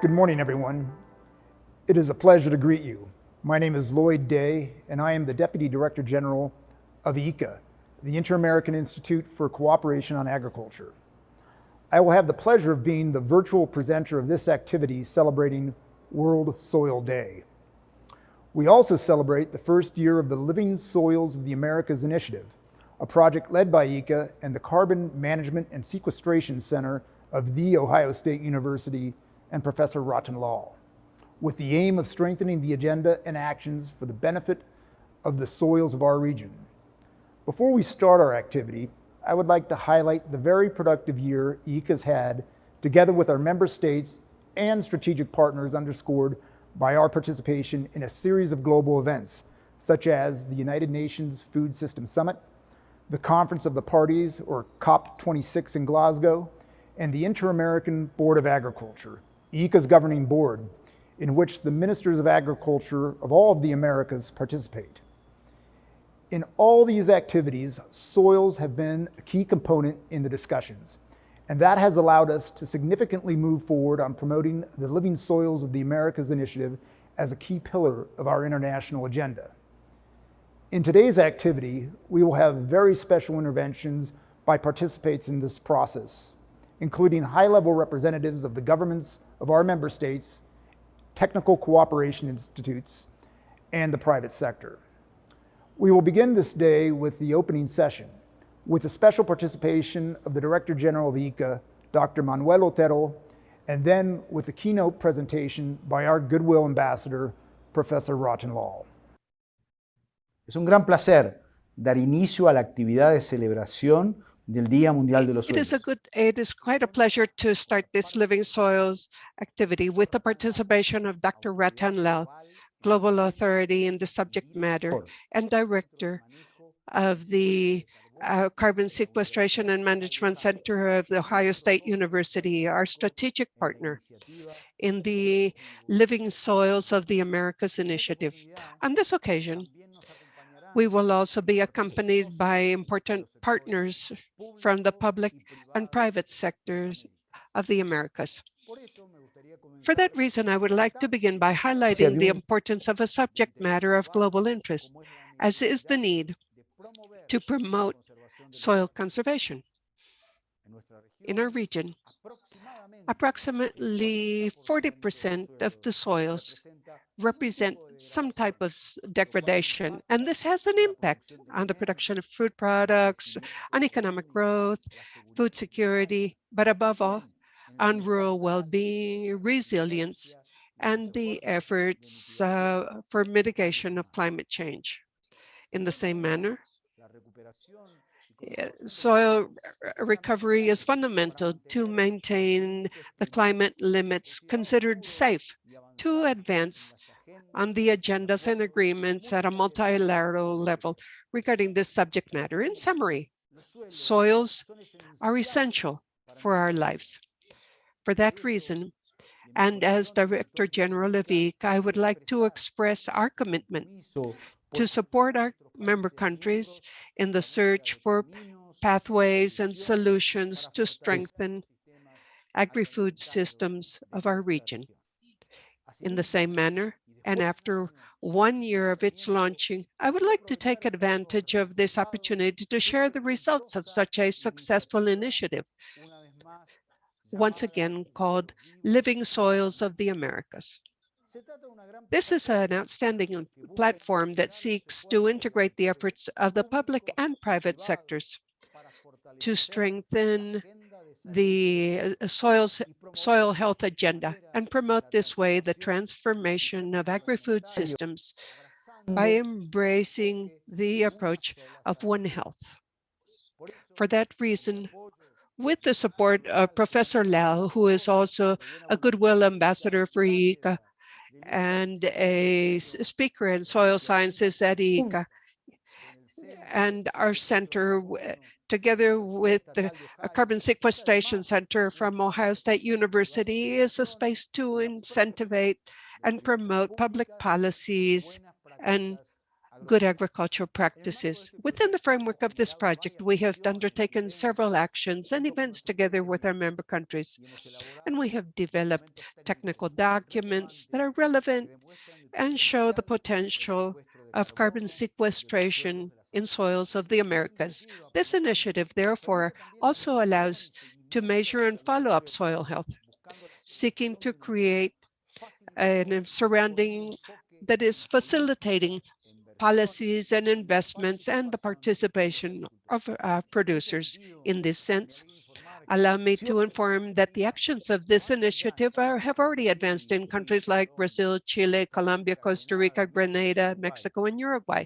Good morning, everyone. It is a pleasure to greet you. My name is Lloyd Day, and I am the Deputy Director General of ICA, the Inter-American Institute for Cooperation on Agriculture. I will have the pleasure of being the virtual presenter of this activity celebrating World Soil Day. We also celebrate the first year of the Living Soils of the Americas initiative, a project led by ICA and the Carbon Management and Sequestration Center of The Ohio State University and Professor Ratan Lal, with the aim of strengthening the agenda and actions for the benefit of the soils of our region. Before we start our activity, I would like to highlight the very productive year ICA's had, together with our member states and strategic partners, underscored by our participation in a series of global events, such as the United Nations Food System Summit, the Conference of the Parties, or COP26 in Glasgow, and the Inter-American Board of Agriculture, ICA's governing board, in which the ministers of agriculture of all of the Americas participate. In all these activities, soils have been a key component in the discussions, and that has allowed us to significantly move forward on promoting the Living Soils of the Americas initiative as a key pillar of our international agenda. In today's activity, we will have very special interventions by participants in this process, including high-level representatives of the governments of our member states, technical cooperation institutes, and the private sector. We will begin this day with the opening session, with the special participation of the Director General of ICA, Dr. Manuel Otero, and then with the keynote presentation by our Goodwill Ambassador, Professor Ratan Lal. Es un gran placer dar inicio a la actividad de celebración del Día Mundial de los Suelos. It is quite a pleasure to start this Living Soils activity with the participation of Dr. Ratan Lal, Global Authority in the subject matter and Director of the Carbon Sequestration and Management Center of the Ohio State University, our strategic partner in the Living Soils of the Americas initiative. On this occasion, we will also be accompanied by important partners from the public and private sectors of the Americas. For that reason, I would like to begin by highlighting the importance of a subject matter of global interest, as is the need to promote soil conservation. In our region, approximately 40% of the soils represent some type of degradation, and this has an impact on the production of food products, on economic growth, food security, but above all, on rural well-being, resilience, and the efforts for mitigation of climate change. In the same manner, soil recovery is fundamental to maintain the climate limits considered safe to advance on the agendas and agreements at a multilateral level regarding this subject matter. In summary, soils are essential for our lives. For that reason, and as Director General of ICA, I would like to express our commitment to support our member countries in the search for pathways and solutions to strengthen agri-food systems of our region. In the same manner, and after 1 year of its launching, I would like to take advantage of this opportunity to share the results of such a successful initiative, once again called Living Soils of the Americas. This is an outstanding platform that seeks to integrate the efforts of the public and private sectors to strengthen the soil health agenda and promote this way the transformation of agri-food systems by embracing the approach of One Health. For that reason, with the support of Professor Lal, who is also a Goodwill Ambassador for ICA and a speaker in soil sciences at ICA, and our center, together with the Carbon Sequestration Center from Ohio State University, is a space to incentivize and promote public policies and good agricultural practices. Within the framework of this project, we have undertaken several actions and events together with our member countries, and we have developed technical documents that are relevant and show the potential of carbon sequestration in soils of the Americas. This initiative, therefore, also allows to measure and follow up soil health, seeking to create a surrounding that is facilitating policies and investments and the participation of producers. In this sense, allow me to inform that the actions of this initiative have already advanced in countries like Brazil, Chile, Colombia, Costa Rica, Grenada, Mexico, and Uruguay,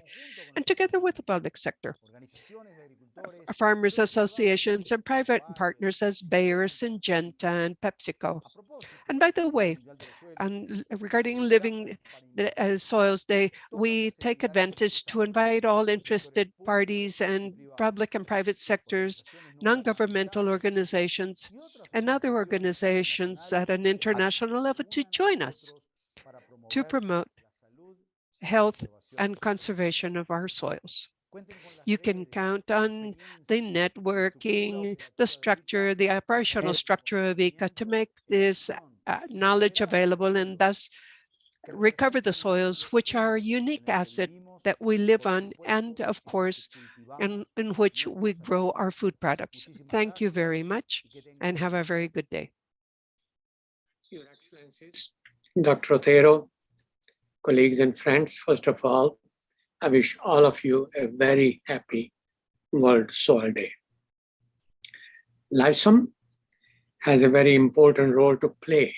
and together with the public sector, farmers associations and private partners as Bayer, Syngenta, and PepsiCo. And by the way, regarding Living Soils Day, we take advantage to invite all interested parties and public and private sectors, non-governmental organizations, and other organizations at an international level to join us to promote health and conservation of our soils. You can count on the networking, the structure, the operational structure of ICA to make this knowledge available and thus recover the soils, which are a unique asset that we live on and, of course, in which we grow our food products. Thank you very much and have a very good day. Your Excellencies, Dr. Otero, colleagues and friends, first of all, I wish all of you a very happy World Soil Day. LISOM has a very important role to play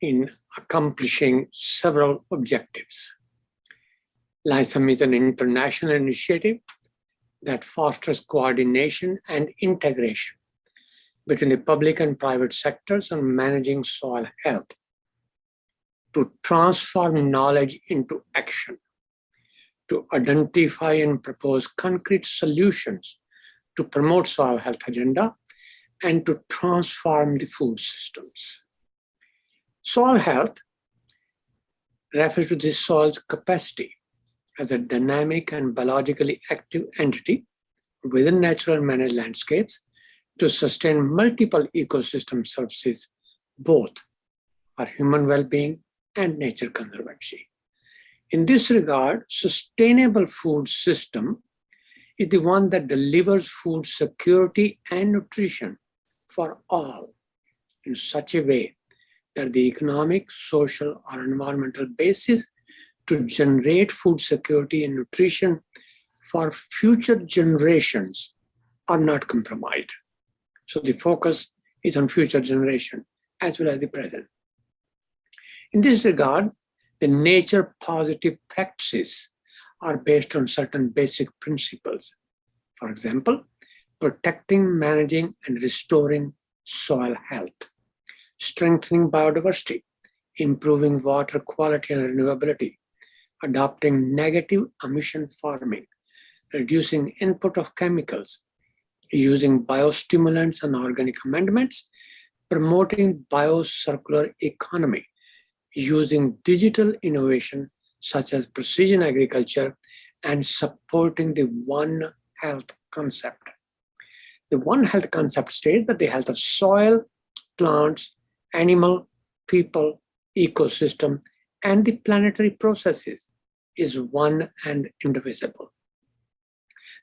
in accomplishing several objectives. LISOM is an international initiative that fosters coordination and integration between the public and private sectors on managing soil health to transform knowledge into action, to identify and propose concrete solutions to promote soil health agenda, and to transform the food systems. Soil health refers to the soil's capacity as a dynamic and biologically active entity within natural managed landscapes to sustain multiple ecosystem services, both for human well-being and nature conservancy. In this regard, sustainable food system is the one that delivers food security and nutrition for all in such a way that the economic, social, or environmental basis to generate food security and nutrition for future generations are not compromised. So the focus is on future generation as well as the present. In this regard, the nature positive practices are based on certain basic principles. For example, protecting, managing, and restoring soil health, strengthening biodiversity, improving water quality and renewability, adopting negative emission farming, reducing input of chemicals, using biostimulants and organic amendments, promoting biocircular economy, using digital innovation such as precision agriculture, and supporting the One Health concept. The One Health concept states that the health of soil, plants, animal, people, ecosystem, and the planetary processes is one and indivisible.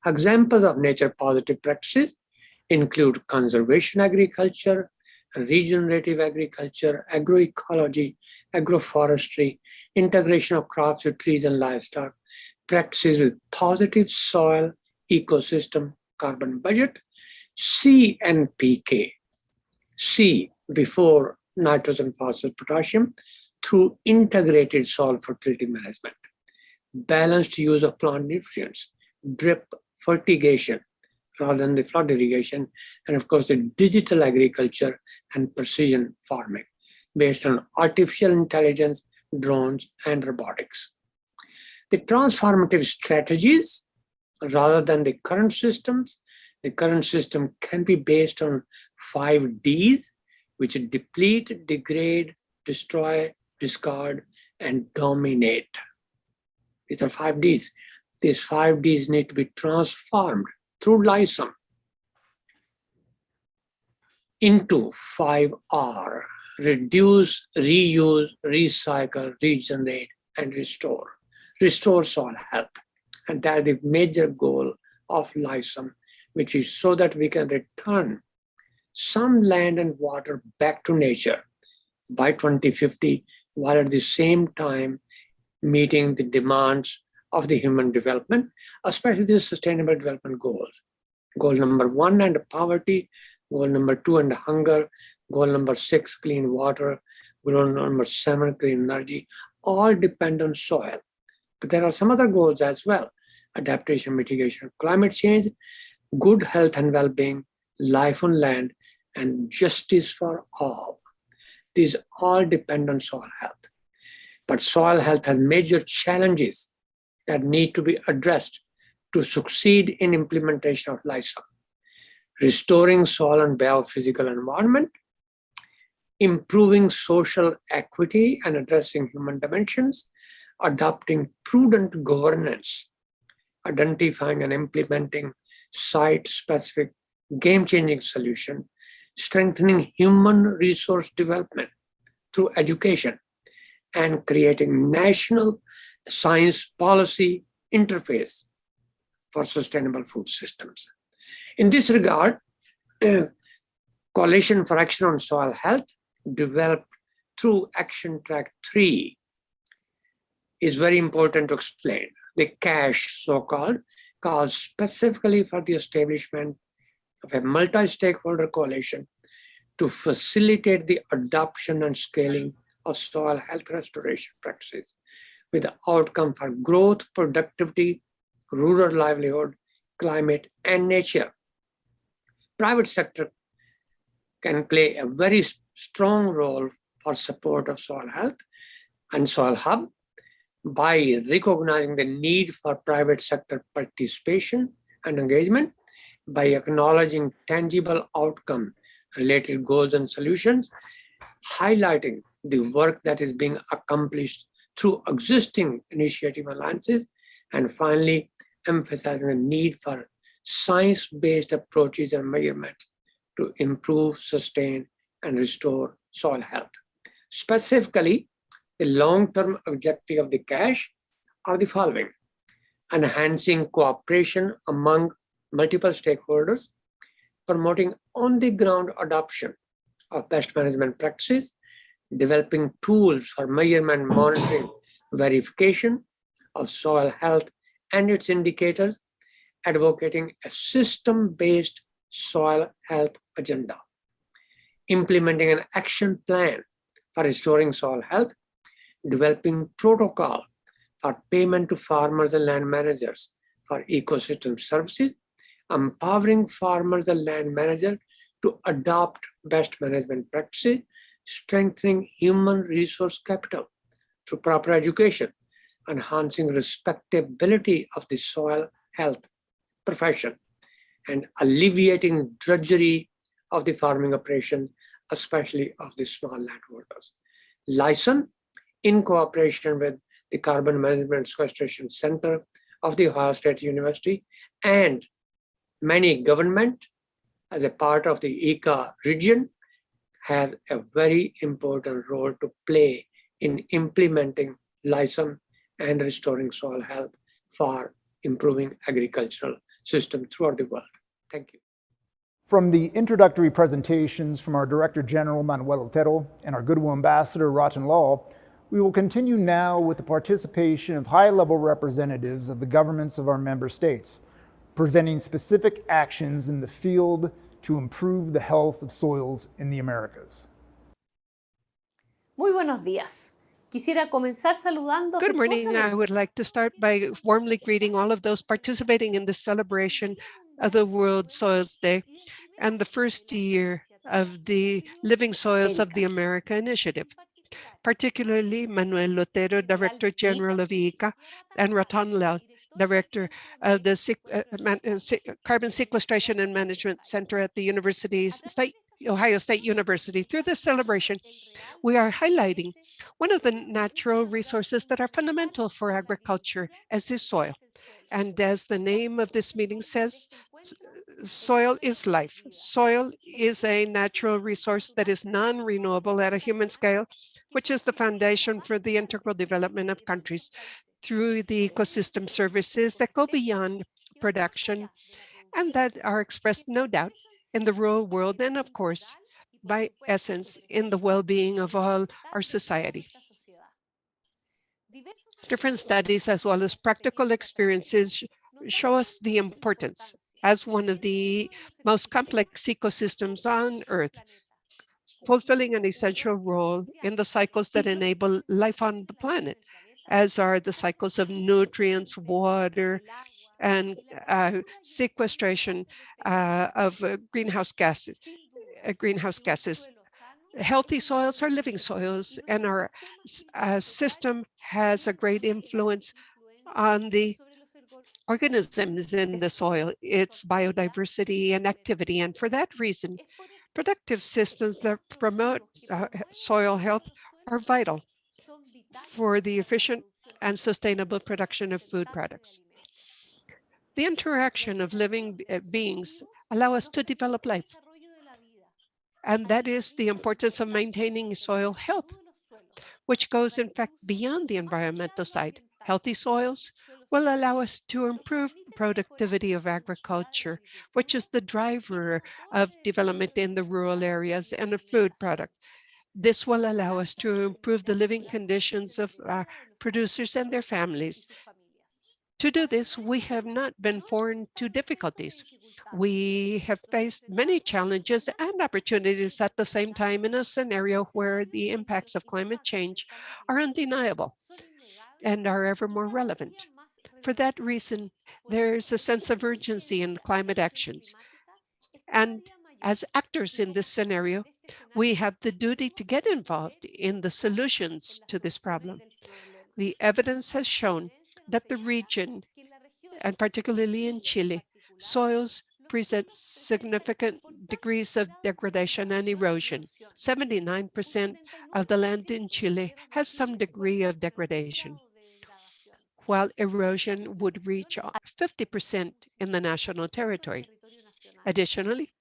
Examples of nature positive practices include conservation agriculture, regenerative agriculture, agroecology, agroforestry, integration of crops with trees and livestock, practices with positive soil, ecosystem, carbon budget, CNPK, C before nitrogen, phosphorus, potassium, through integrated soil fertility management, balanced use of plant nutrients, drip fertigation rather than the flood irrigation, and of course the digital agriculture and precision farming based on artificial intelligence, drones, and robotics. The transformative strategies rather than the current systems, the current system can be based on 5 Ds, which are deplete, degrade, destroy, discard, and dominate. These are 5Ds. These 5Ds need to be transformed through LISM into 5R: reduce, reuse, recycle, regenerate, and restore. Restore soil health. And that is the major goal of LISM, which is so that we can return some land and water back to nature by 2050, while at the same time meeting the demands of the human development, especially the sustainable development goals. Goal number 1, end poverty. Goal number 2, end hunger. Goal number 6, clean water. Goal number 7, clean energy. All depend on soil. But there are some other goals as well: adaptation, mitigation of climate change, good health and well-being, life on land, and justice for all. These all depend on soil health. But soil health has major challenges that need to be addressed to succeed in implementation of LISM. Restoring soil and biophysical environment, improving social equity and addressing human dimensions, adopting prudent governance, identifying and implementing site-specific game-changing solution, strengthening human resource development through education, and creating national science policy interface for sustainable food systems. In this regard, Coalition for Action on Soil Health, developed through Action Track 3, is very important to explain. The CASH, so-called, calls specifically for the establishment of a multi-stakeholder coalition to facilitate the adoption and scaling of soil health restoration practices with the outcome for growth, productivity, rural livelihood, climate, and nature. Private sector can play a very strong role for support of soil health and Soil Hub by recognizing the need for private sector participation and engagement, by acknowledging tangible outcome related goals and solutions, highlighting the work that is being accomplished through existing initiative alliances, and finally, emphasizing the need for science-based approaches and measurements to improve, sustain, and restore soil health. Specifically, the long-term objective of the CASH are the following: enhancing cooperation among multiple stakeholders, promoting on-the-ground adoption of best management practices, developing tools for measurement, monitoring, verification of soil health and its indicators, advocating a system-based soil health agenda, implementing an action plan for restoring soil health, developing protocol for payment to farmers and land managers for ecosystem services, empowering farmers and land managers to adopt best management practices, strengthening human resource capital through proper education, enhancing respectability of the soil health profession, and alleviating drudgery of the farming operations, especially of the small landholders. LISM, in cooperation with the Carbon Management Sequestration Center of the Ohio State University and many government as a part of the ECA region, have a very important role to play in implementing LISM and restoring soil health for improving agricultural system throughout the world. Thank you. From the introductory presentations from our Director General, Manuel Otero, and our Goodwill Ambassador, Ratan Lal, we will continue now with the participation of high-level representatives of the governments of our member states, presenting specific actions in the field to improve the health of soils in the Americas. Muy buenos días. Quisiera comenzar saludando. Good morning. I would like to start by warmly greeting all of those participating in the celebration of the World Soils Day and the first year of the Living Soils of the America initiative, particularly Manuel Otero, Director General of ICA, and Ratan Lal, Director of the Carbon Sequestration and Management Center at the University State Ohio State University. Through this celebration, we are highlighting one of the natural resources that are fundamental for agriculture, as is soil. And as the name of this meeting says, soil is life. Soil is a natural resource that is non-renewable at a human scale, which is the foundation for the integral development of countries through the ecosystem services that go beyond production and that are expressed, no doubt, in the rural world and, of course, by essence, in the well-being of all our society. Different studies as well as practical experiences show us the importance as one of the most complex ecosystems on Earth, fulfilling an essential role in the cycles that enable life on the planet, as are the cycles of nutrients, water, and sequestration of greenhouse gases. Healthy soils are living soils, and our system has a great influence on the organisms in the soil, its biodiversity and activity. And for that reason, productive systems that promote soil health are vital for the efficient and sustainable production of food products. The interaction of living beings allow us to develop life. And that is the importance of maintaining soil health, which goes in fact beyond the environmental side. Healthy soils will allow us to improve productivity of agriculture, which is the driver of development in the rural areas and of food products. This will allow us to improve the living conditions of producers and their families. To do this, we have not been foreign to difficulties. We have faced many challenges and opportunities at the same time in a scenario where the impacts of climate change are undeniable and are ever more relevant. For that reason, there is a sense of urgency in climate actions. And as actors in this scenario, we have the duty to get involved in the solutions to this problem. The evidence has shown that the region, and particularly in Chile, soils present significant degrees of degradation and erosion. 79% of the land in Chile has some degree of degradation, while erosion would reach 50% in the national territory. Additionally,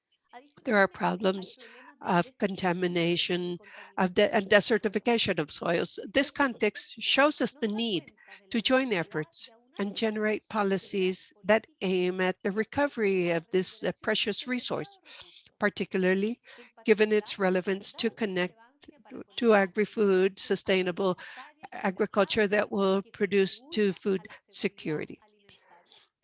there are problems of contamination and desertification of soils. This context shows us the need to join efforts and generate policies that aim at the recovery of this precious resource, particularly given its relevance to connect to agri-food, sustainable agriculture that will produce to food security.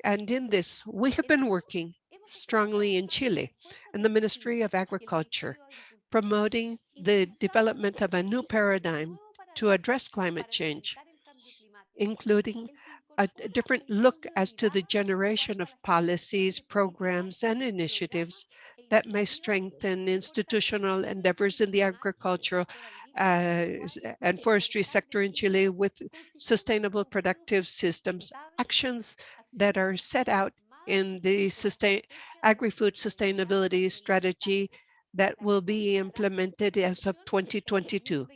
And in this, we have been working strongly in Chile and the Ministry of Agriculture, promoting the development of a new paradigm to address climate change, including a different look as to the generation of policies, programs, and initiatives that may strengthen institutional endeavors in the agricultural and forestry sector in Chile with sustainable productive systems, actions that are set out in the agri-food sustainability strategy that will be implemented as of 2022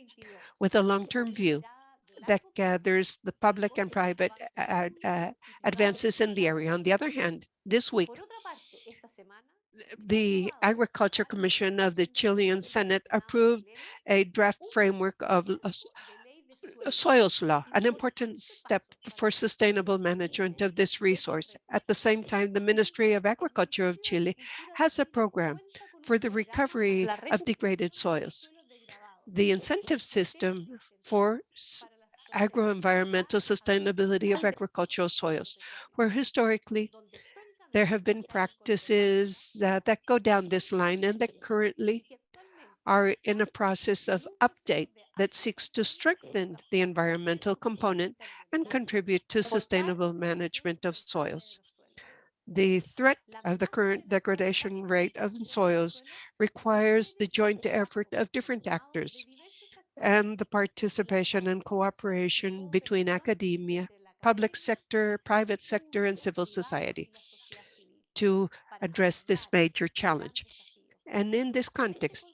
with a long-term view that gathers the public and private advances in the area. On the other hand, this week, the Agriculture Commission of the Chilean Senate approved a draft framework of a soils law, an important step for sustainable management of this resource. At the same time, the Ministry of Agriculture of Chile has a program for the recovery of degraded soils. The incentive system for agro-environmental sustainability of agricultural soils, where historically there have been practices that go down this line and that currently are in a process of update that seeks to strengthen the environmental component and contribute to sustainable management of soils. The threat of the current degradation rate of soils requires the joint effort of different actors and the participation and cooperation between academia, public sector, private sector, and civil society to address this major challenge. And in this context,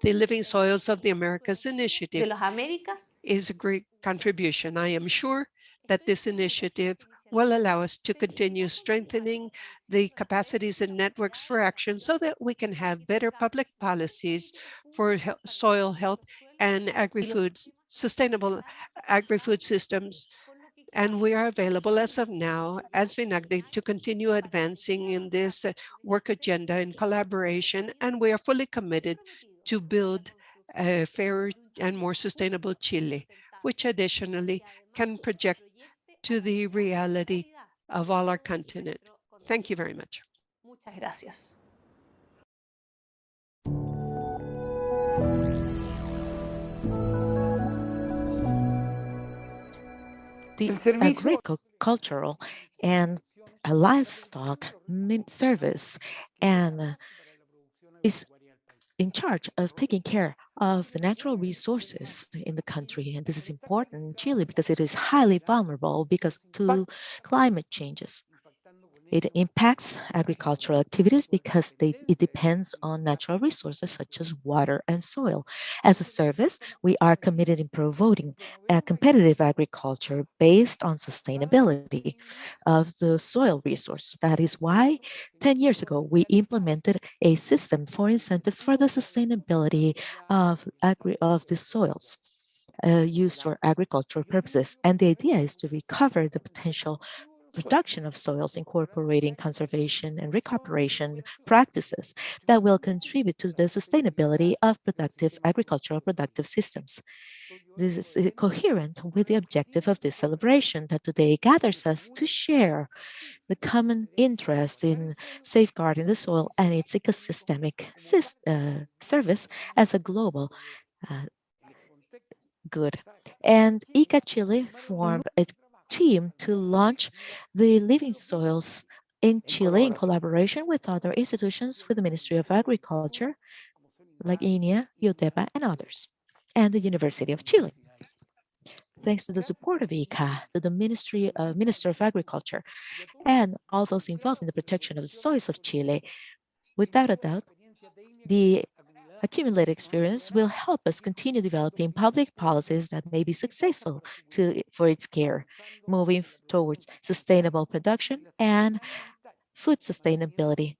the Living Soils of the Americas de initiative las Américas is a great contribution. I am sure that this initiative will allow us to continue strengthening the capacities and networks for action so that we can have better public policies for soil health and agri-foods, sustainable agri-food systems. And we are available as of now as VINAGDE to continue advancing in this work agenda in collaboration, and we are fully committed to build a fairer and more sustainable Chile, which additionally can project to the reality of all our continent. Thank you very much. Muchas gracias. The agricultural and a livestock service and is in charge of taking care of the natural resources in the country. And this is important in Chile because it is highly vulnerable because to climate changes. It impacts agricultural activities because it depends on natural resources such as water and soil. As a service, we are committed in promoting a competitive agriculture based on sustainability of the soil resource. That is why 10 years ago, we implemented a system for incentives for the sustainability of the soils. Used for agricultural purposes. And the idea is to recover the potential production of soils, incorporating conservation and recuperation practices that will contribute to the sustainability of productive agricultural productive systems. This is coherent with the objective of this celebration that today gathers us to share the common interest in safeguarding the soil and its ecosystemic service as a global good. And ICA Chile formed a team to launch the Living Soils in Chile in collaboration with other institutions with the Ministry of Agriculture, like INEA, UTEPA, and others, and the University of Chile. Thanks to the support of ICA, to the Minister of Agriculture, and all those involved in the protection of the soils of Chile, without a doubt, the accumulated experience will help us continue developing public policies that may be successful for its care, moving towards sustainable production and food sustainability,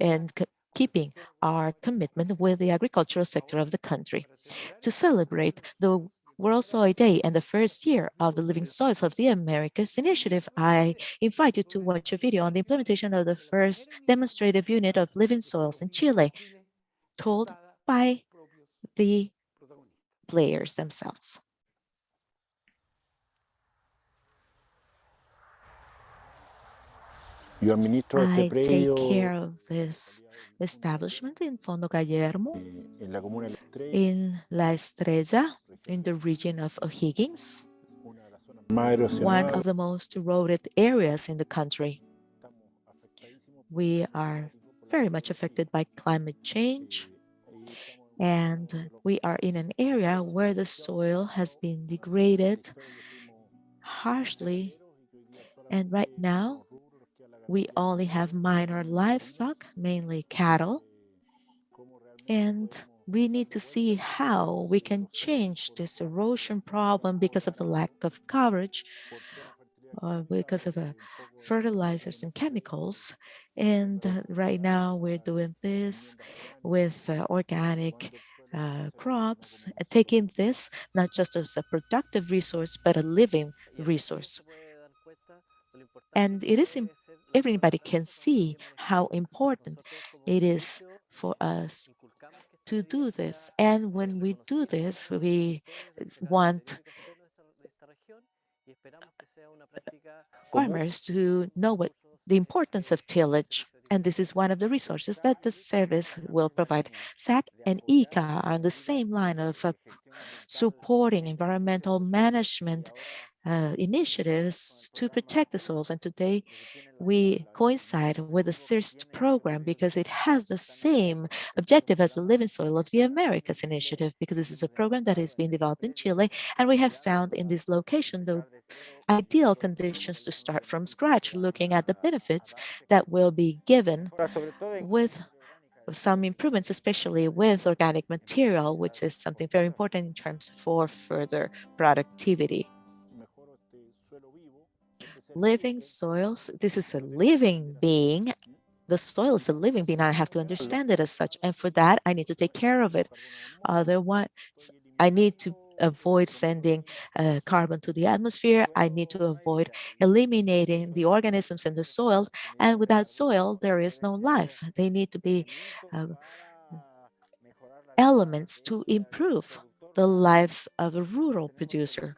and keeping our commitment with the agricultural sector of the country. To celebrate the World Soil Day and the first year of the Living Soils of the Americas initiative, I invite you to watch a video on the implementation of the first demonstrative unit of Living Soils in Chile, told by the players themselves. I take care of this establishment in Fondo Guillermo, in La Estrella, in the region of O'Higgins, one of the most eroded areas in the country. We are very much affected by climate change, and we are in an area where the soil has been degraded harshly, and right now we only have minor livestock, mainly cattle, and we need to see how we can change this erosion problem because of the lack of coverage, because of fertilizers and chemicals. And right now we're doing this with organic crops, taking this not just as a productive resource, but a living resource. And it is everybody can see how important it is for us to do this. And when we do this, we want farmers to know what the importance of tillage. And this is one of the resources that the service will provide. SAC and ICA are on the same line of supporting environmental management initiatives to protect the soils. And today we coincide with the CIRST program because it has the same objective as the Living Soil of the Americas initiative, because this is a program that is being developed in Chile. And we have found in this location the ideal conditions to start from scratch, looking at the benefits that will be given with some improvements, especially with organic material, which is something very important in terms for further productivity. Living soils, this is a living being. The soil is a living being. I have to understand it as such. And for that, I need to take care of it. Otherwise, I need to avoid sending carbon to the atmosphere. I need to avoid eliminating the organisms in the soil. And without soil, there is no life. They need to be elements to improve the lives of a rural producer.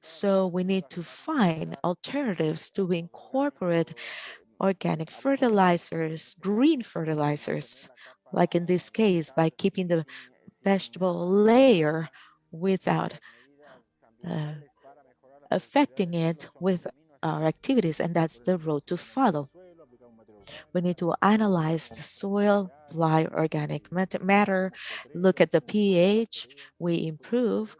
So we need to find alternatives to incorporate organic fertilizers, green fertilizers, like in this case, by keeping the vegetable layer without affecting it with our activities, and that's the road to follow. We need to analyze the soil, apply organic matter, look at the pH, we improve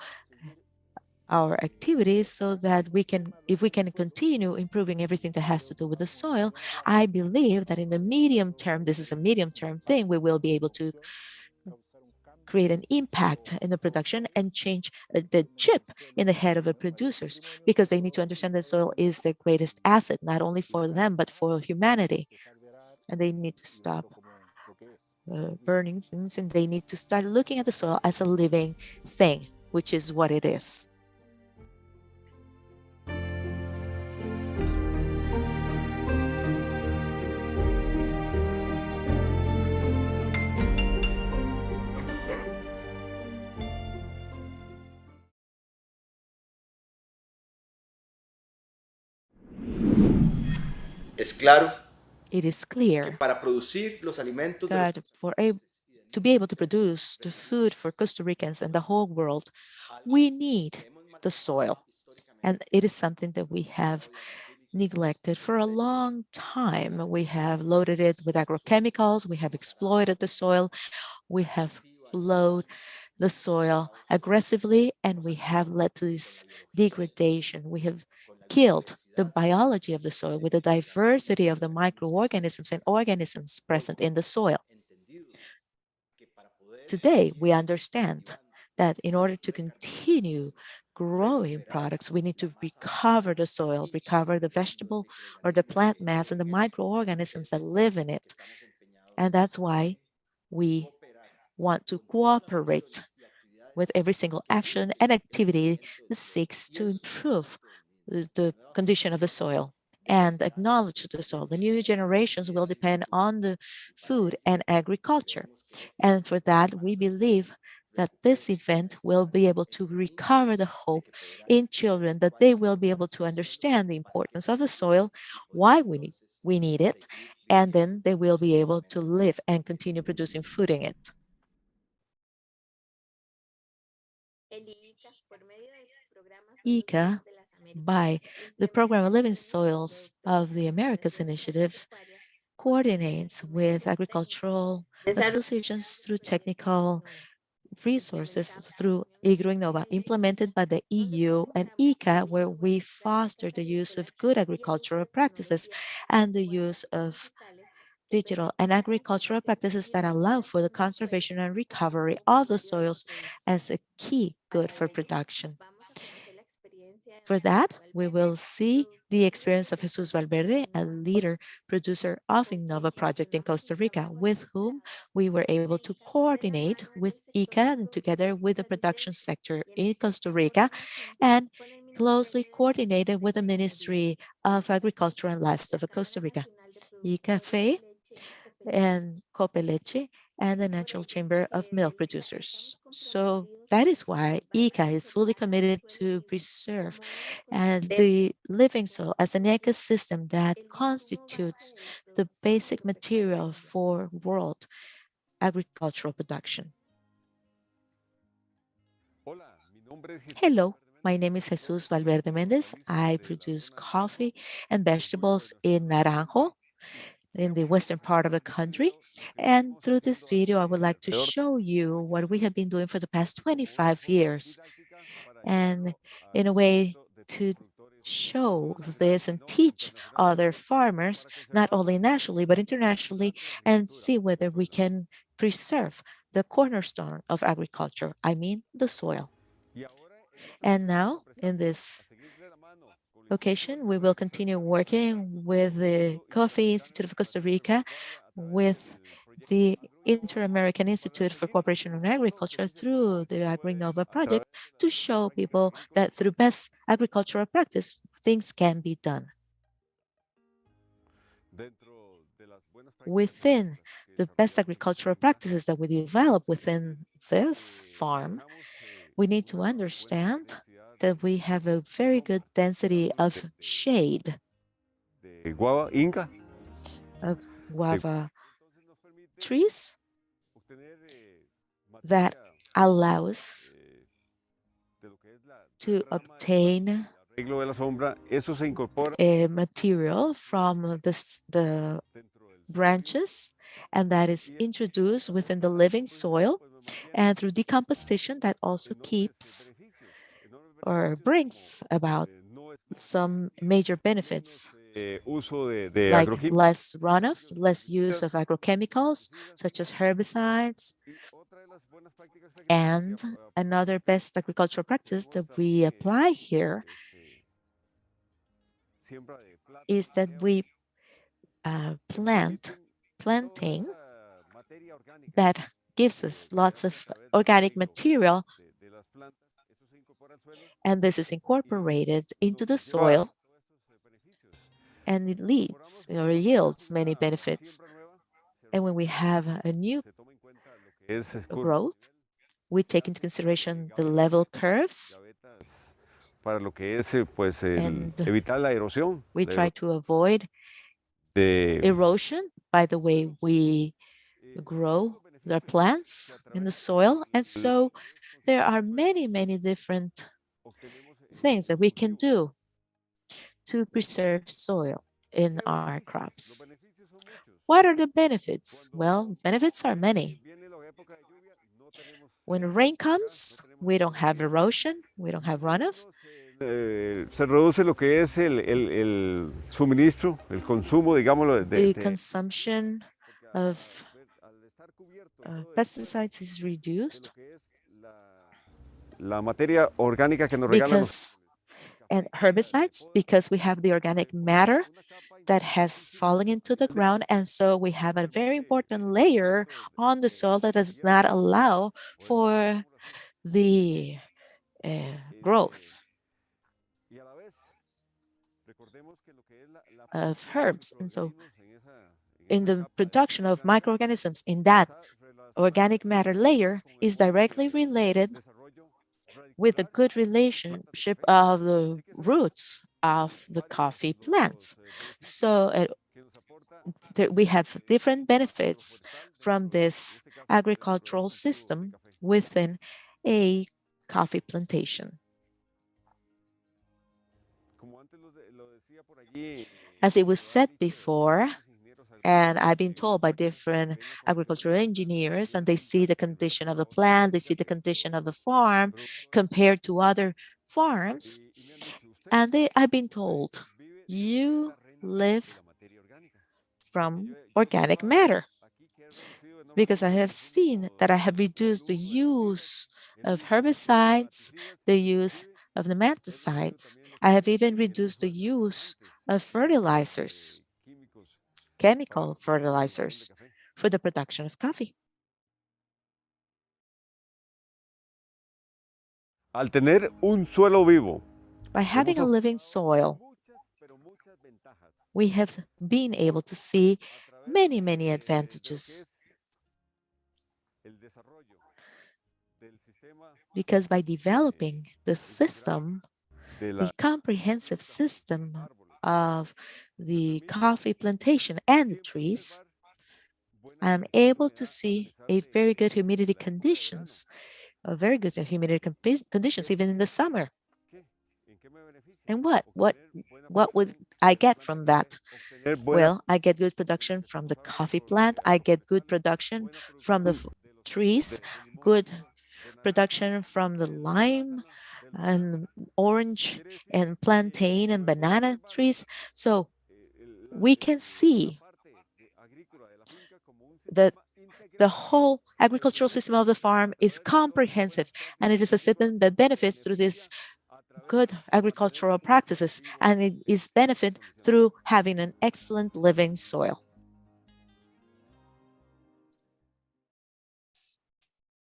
our activities so that we can, if we can continue improving everything that has to do with the soil, I believe that in the medium term, this is a medium term thing, we will be able to create an impact in the production and change the chip in the head of the producers, because they need to understand that soil is the greatest asset, not only for them, but for humanity. And they need to stop burning things, and they need to start looking at the soil as a living thing, which is what it is. Es claro It is que clear para producir los alimentos de los that to be able to produce the food for Costa Ricans and the whole world, we need the soil. And it is something that we have neglected for a long time. We have loaded it with agrochemicals, we have exploited the soil, we have plowed the soil aggressively, and we have led to this degradation. We have killed the biology of the soil with the diversity of the microorganisms and organisms present in the soil. Today, we understand that in order to continue growing products, we need to recover the soil, recover the vegetable or the plant mass and the microorganisms that live in it. And that's why we want to cooperate with every single action and activity that seeks to improve the condition of the soil and acknowledge the soil. The new generations will depend on the food and agriculture. And for that, we believe that this event will be able to recover the hope in children, that they will be able to understand the importance of the soil, why we need it, and then they will be able to live and continue producing food in it. ICA, by the program of Living Soils of the Americas Initiative, coordinates with agricultural associations through technical resources through Agroinnova, implemented by the EU and ICA, where we foster the use of good agricultural practices and the use of digital and agricultural practices that allow for the conservation and recovery of the soils as a key good for production. For that, we will see the experience of Jesus Valverde, a leader producer of Innova project in Costa Rica, with whom we were able to coordinate with ICA and together with the production sector in Costa Rica, and closely coordinated with the Ministry of Agriculture and Livestock of Costa Rica, ICAFE, and Copeleche, and the National Chamber of Milk Producers. So that is why ICA is fully committed to preserve the living soil as an ecosystem that constitutes the basic material for world agricultural production. Hello, my name is Jesus Valverde Mendez. I produce coffee and vegetables in Naranjo, in the western part of the country. And through this video, I would like to show you what we have been doing for the past 25 years. And in a way to show this and teach other farmers, not only nationally, but internationally, and see whether we can preserve the cornerstone of agriculture, I mean the soil. And now, in this occasion, we will continue working with the Coffee Institute of Costa Rica, with the Inter-American Institute for Cooperation on Agriculture through the AgriNova project to show people that through best agricultural practice, things can be done. Within the best agricultural practices that we develop within this farm, we need to understand that we have a very good density of shade of guava trees that allow us to obtain a material from the branches, and that is introduced within the living soil, and through decomposition that also keeps or brings about some major benefits like less runoff, less use of agrochemicals such as herbicides. And another best agricultural practice that we apply here is that we planting that gives us lots of organic material, and this is incorporated into the soil, and it leads or yields many benefits. And when we have a new growth, we take into consideration the level curves, and we try to avoid erosion by the way we grow the plants in the soil. And so there are many, many different things that we can do to preserve soil in our crops. What are the benefits? Well, benefits are many. When rain comes, we don't have erosion, we don't have runoff. Se reduce lo que es el suministro, el consumo, digámoslo. The consumption of pesticides is reduced. La materia orgánica que nos regalan and herbicides, because we have the organic matter that has fallen into the ground, and so we have a very important layer on the soil that does not allow for the growth of herbs. And so in the production of microorganisms in that organic matter layer is directly related with the good relationship of the roots of the coffee plants. So we have different benefits from this agricultural system within a coffee plantation. As it was said before, and I've been told by different agricultural engineers, and they see the condition of the plant, they see the condition of the farm compared to other farms, and I've been told, you live from organic matter, because I have seen that I have reduced the use of herbicides, the use of nematicides. I have even reduced the use of fertilizers, chemical fertilizers, for the production of coffee. Al tener un suelo vivo, by having a living soil, we have been able to see many, many advantages. Because by developing the system, the comprehensive system of the coffee plantation and the trees, I'm able to see a very good humidity conditions, conditions even in the summer. And what would I get from that? Well, I get good production from the coffee plant. I get good production from the trees, good production from the lime and orange and plantain and banana trees. So we can see the whole agricultural system of the farm is comprehensive, and it is a system that benefits through these good agricultural practices, and it is benefit through having an excellent living soil.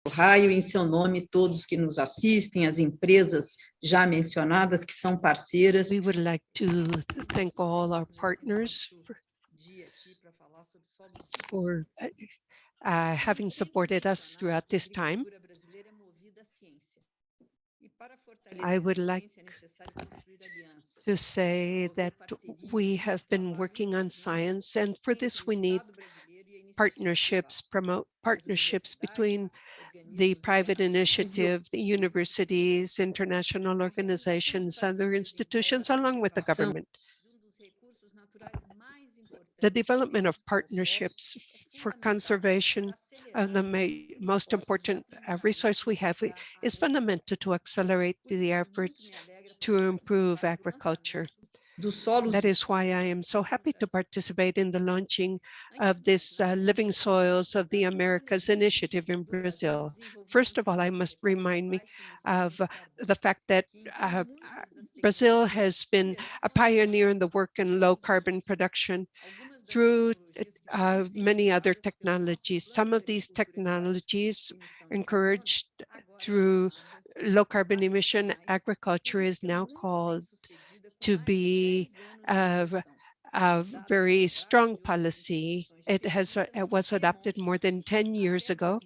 Raio em seu nome todos que nos assistem, as empresas já mencionadas que são parceiras. We would like to thank all our partners for having supported us throughout this time. I would like to say that we have been working on science, and for this we need partnerships, promote partnerships between the private initiative, the universities, international organizations, other institutions, along with the government. The development of partnerships for conservation of the most important resource we have is fundamental to accelerate the efforts to improve agriculture. That is why I am so happy to participate in the launching of this Living Soils of the Americas initiative in Brazil. First of all, I must remind me of the fact that Brazil has been a pioneer in the work in low carbon production through many other technologies. Some of these technologies encouraged through low carbon emission agriculture is now called to be a very strong policy. It was adopted more than 10 years ago.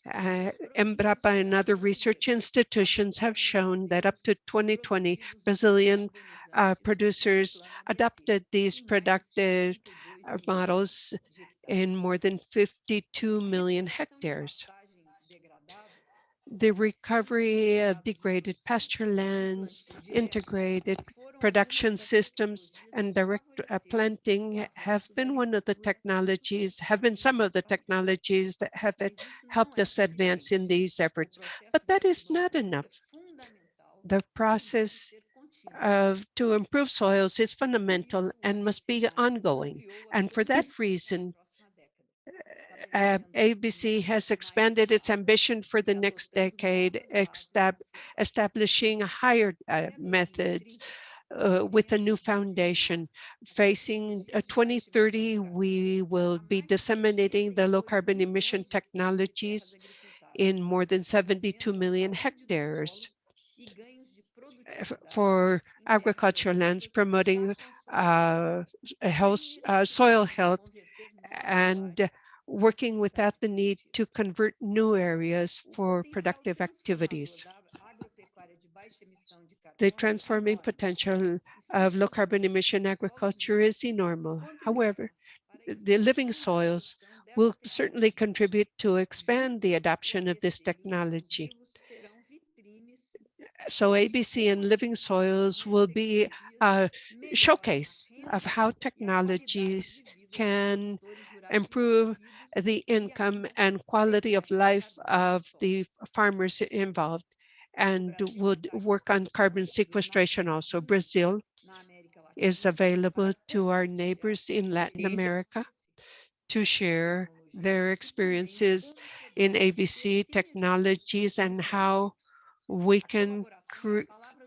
Embrapa and other research institutions have shown that up to 2020, Brazilian producers adopted these productive models in more than 52 million hectares. The recovery of degraded pasture lands, integrated production systems, and direct planting have been some of the technologies that have helped us advance in these efforts. But that is not enough. The process to improve soils is fundamental and must be ongoing. And for that reason, ABC has expanded its ambition for the next decade, establishing higher methods with a new foundation. Facing 2030, we will be disseminating the low carbon emission technologies in more than 72 million hectares for agricultural lands, promoting soil health, and working without the need to convert new areas for productive activities. The transforming potential of low carbon emission agriculture is enormous. However, the living soils will certainly contribute to expand the adoption of this technology. So ABC and Living Soils will be a showcase of how technologies can improve the income and quality of life of the farmers involved, and would work on carbon sequestration also. Brazil is available to our neighbors in Latin America to share their experiences in ABC technologies and how we can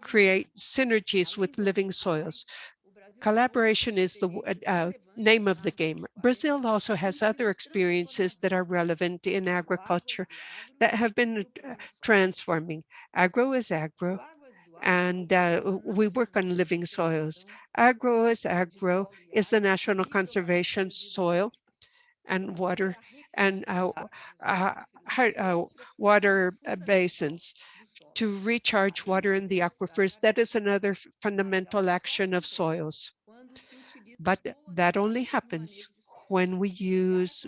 create synergies with living soils. Collaboration is the name of the game. Brazil also has other experiences that are relevant in agriculture that have been transforming. Agro is agro, and we work on living soils. Agro is the national conservation soil and water and water basins to recharge water in the aquifers. That is another fundamental action of soils. But that only happens when we use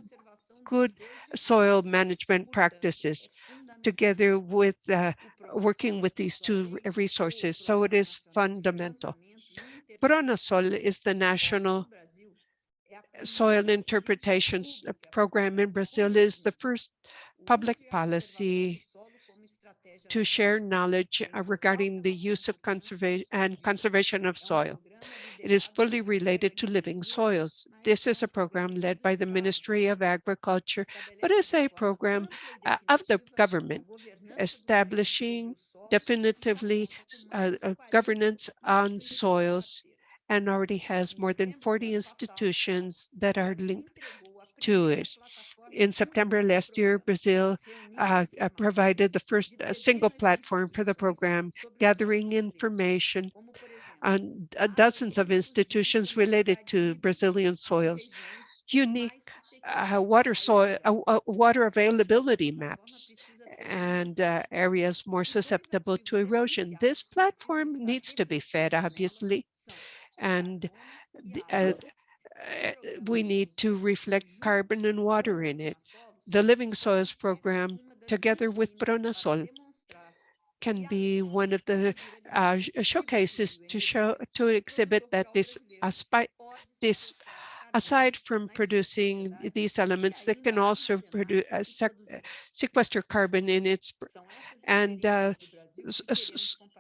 good soil management practices together with working with these two resources. So it is fundamental. PronaSol is the national soil interpretation program in Brazil. Is the first public policy to share knowledge regarding the use of conservation of soil. It is fully related to living soils. This is a program led by the Ministry of Agriculture, but is a program of the government, establishing definitively governance on soils, and already has more than 40 institutions that are linked to it. In September last year, Brazil provided the first single platform for the program, gathering information on dozens of institutions related to Brazilian soils, unique water availability maps, and areas more susceptible to erosion. This platform needs to be fed, obviously, and we need to reflect carbon and water in it. The Living Soils program, together with Pronasol, can be one of the showcases to exhibit that this aside from producing these elements, that can also produce sequester carbon in its and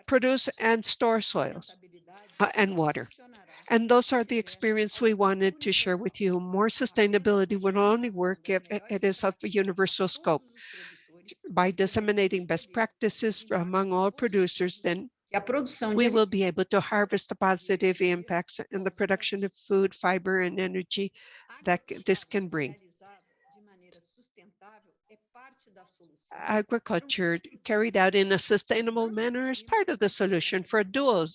produce and store soils and water. And those are the experience we wanted to share with you. More sustainability will only work if it is of a universal scope. By disseminating best practices among all producers, then we will be able to harvest the positive impacts in the production of food, fiber, and energy that this can bring. Agriculture carried out in a sustainable manner is part of the solution for a dual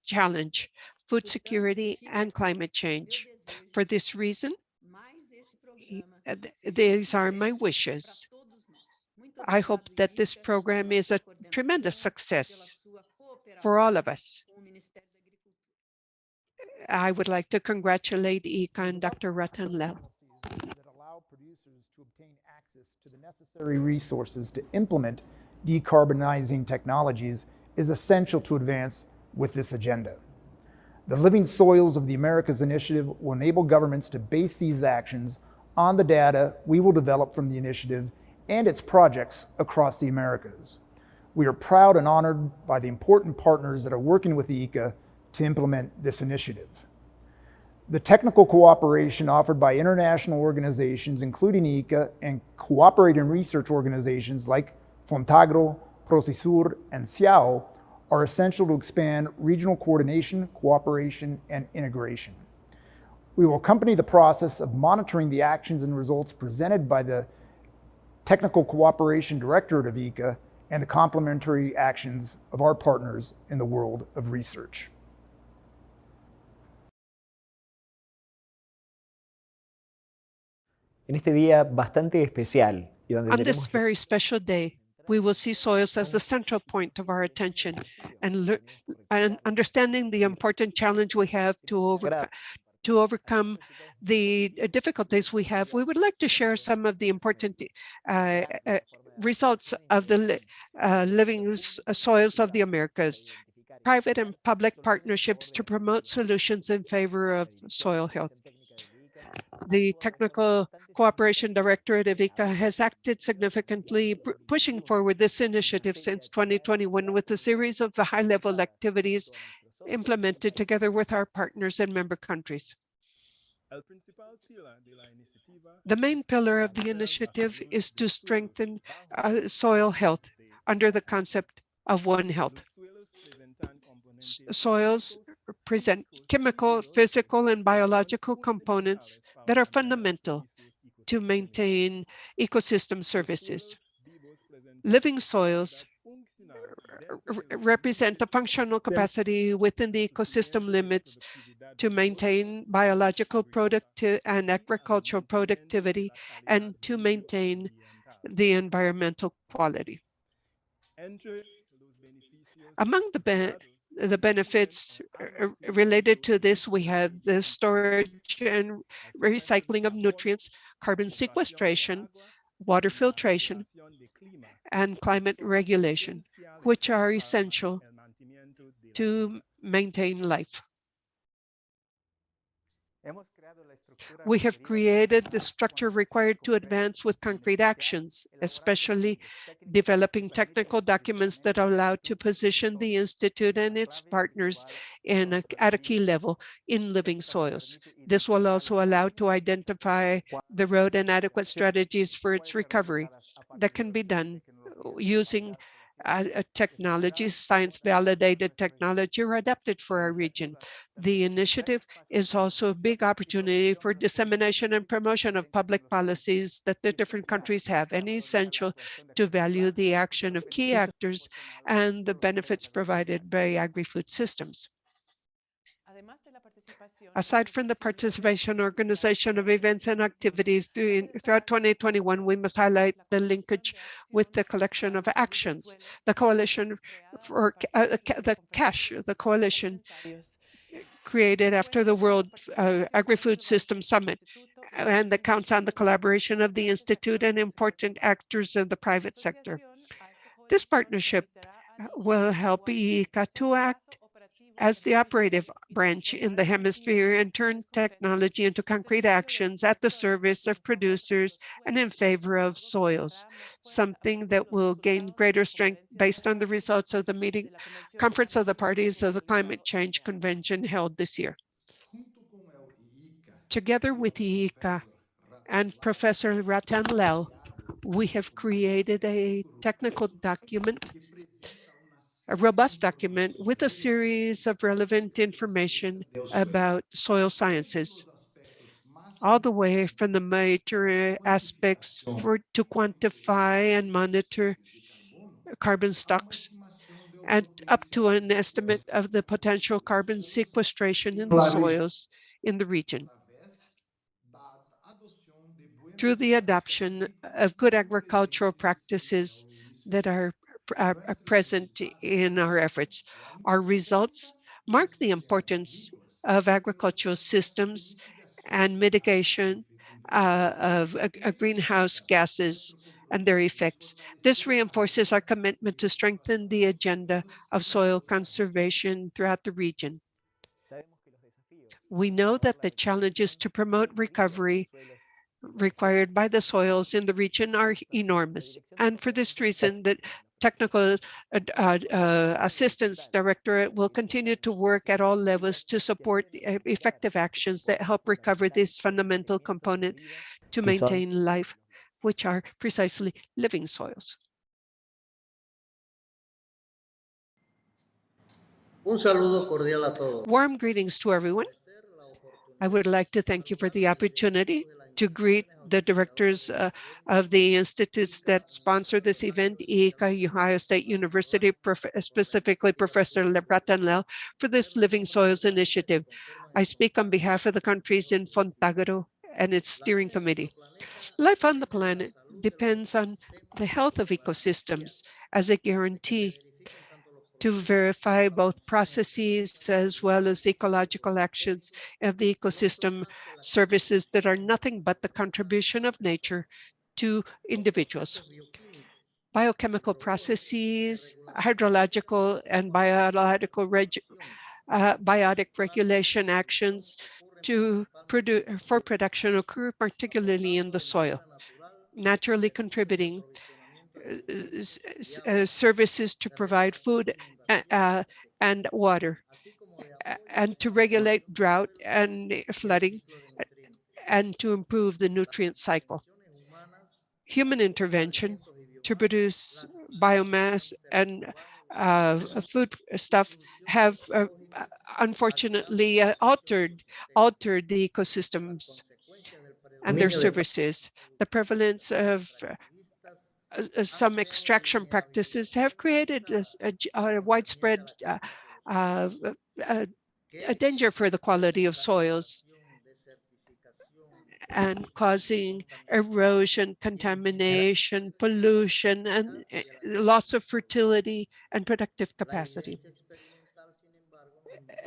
challenge: food security and climate change. For this reason, these are my wishes. I hope that this program is a tremendous success for all of us. I would like to congratulate ICA and Dr. Ratan Lal. That allow producers to obtain access to the necessary resources to implement decarbonizing technologies is essential to advance with this agenda. The Living Soils of the Americas initiative will enable governments to base these actions on the data we will develop from the initiative and its projects across the Americas. We are proud and honored by the important partners that are working with the ICA to implement this initiative. The technical cooperation offered by international organizations, including ICA, and cooperating research organizations like Fontagro, Procesur, and Ciao are essential to expand regional coordination, cooperation, and integration. We will accompany the process of monitoring the actions and results presented by the Technical Cooperation Directorate of ICA and the complementary actions of our partners in the world of research. En este día bastante especial y donde On this very special day, we will see soils as the central point of our attention, and understanding the important challenge we have to overcome the difficulties we have. We would like to share some of the important results of the Living Soils of the Americas, private and public partnerships to promote solutions in favor of soil health. The Technical Cooperation Directorate of ICA has acted significantly, pushing forward this initiative since 2021 with a series of high-level activities implemented together with our partners and member countries. The main pillar of the initiative is to strengthen soil health under the concept of One Health. Soils present chemical, physical, and biological components that are fundamental to maintain ecosystem services. Living soils represent a functional capacity within the ecosystem limits to maintain biological productivity and agricultural productivity, and to maintain the environmental quality. Among the benefits related to this, we have the storage and recycling of nutrients, carbon sequestration, water filtration, and climate regulation, which are essential to maintain life. We have created the structure required to advance with concrete actions, especially developing technical documents that allow to position the Institute and its partners at a key level in living soils. This will also allow to identify the road and adequate strategies for its recovery that can be done using technologies, science-validated technology, or adapted for our region. The initiative is also a big opportunity for dissemination and promotion of public policies that the different countries have, and essential to value the action of key actors and the benefits provided by agri-food systems. Aside from the participation organization of events and activities throughout 2021, we must highlight the linkage with the collection of actions. The coalition for the CASH, the coalition created after the World Agri-Food System Summit, and that counts on the collaboration of the Institute and important actors of the private sector. This partnership will help IICA to act as the operative branch in the hemisphere and turn technology into concrete actions at the service of producers and in favor of soils, something that will gain greater strength based on the results of the Conference of the Parties of the Climate Change Convention held this year. Together with IICA and Professor Ratan Lal, we have created a technical document, a robust document with a series of relevant information about soil sciences, all the way from the major aspects to quantify and monitor carbon stocks, and up to an estimate of the potential carbon sequestration in the soils in the region. Through the adoption of good agricultural practices that are present in our efforts. Our results mark the importance of agricultural systems and mitigation of greenhouse gases and their effects. This reinforces our commitment to strengthen the agenda of soil conservation throughout the region. We know that the challenges to promote recovery required by the soils in the region are enormous. And for this reason, the Technical Assistance Directorate will continue to work at all levels to support effective actions that help recover this fundamental component to maintain life, which are precisely living soils. Un saludo cordial a todos. Warm greetings to everyone. I would like to thank you for the opportunity to greet the directors of the institutes that sponsor this event, IICA, Ohio State University, specifically Professor Ratan Lal, for this Living Soils initiative. I speak on behalf of the countries in Fontagro and its steering committee. Life on the planet depends on the health of ecosystems as a guarantee to verify both processes as well as ecological actions of the ecosystem services that are nothing but the contribution of nature to individuals. Biochemical processes, hydrological and biotic regulation actions for production occur particularly in the soil, naturally contributing services to provide food and water, and to regulate drought and flooding, and to improve the nutrient cycle. Human intervention to produce biomass and food stuff have unfortunately altered the ecosystems and their services. The prevalence of some extraction practices have created a widespread danger for the quality of soils and causing erosion, contamination, pollution, and loss of fertility and productive capacity.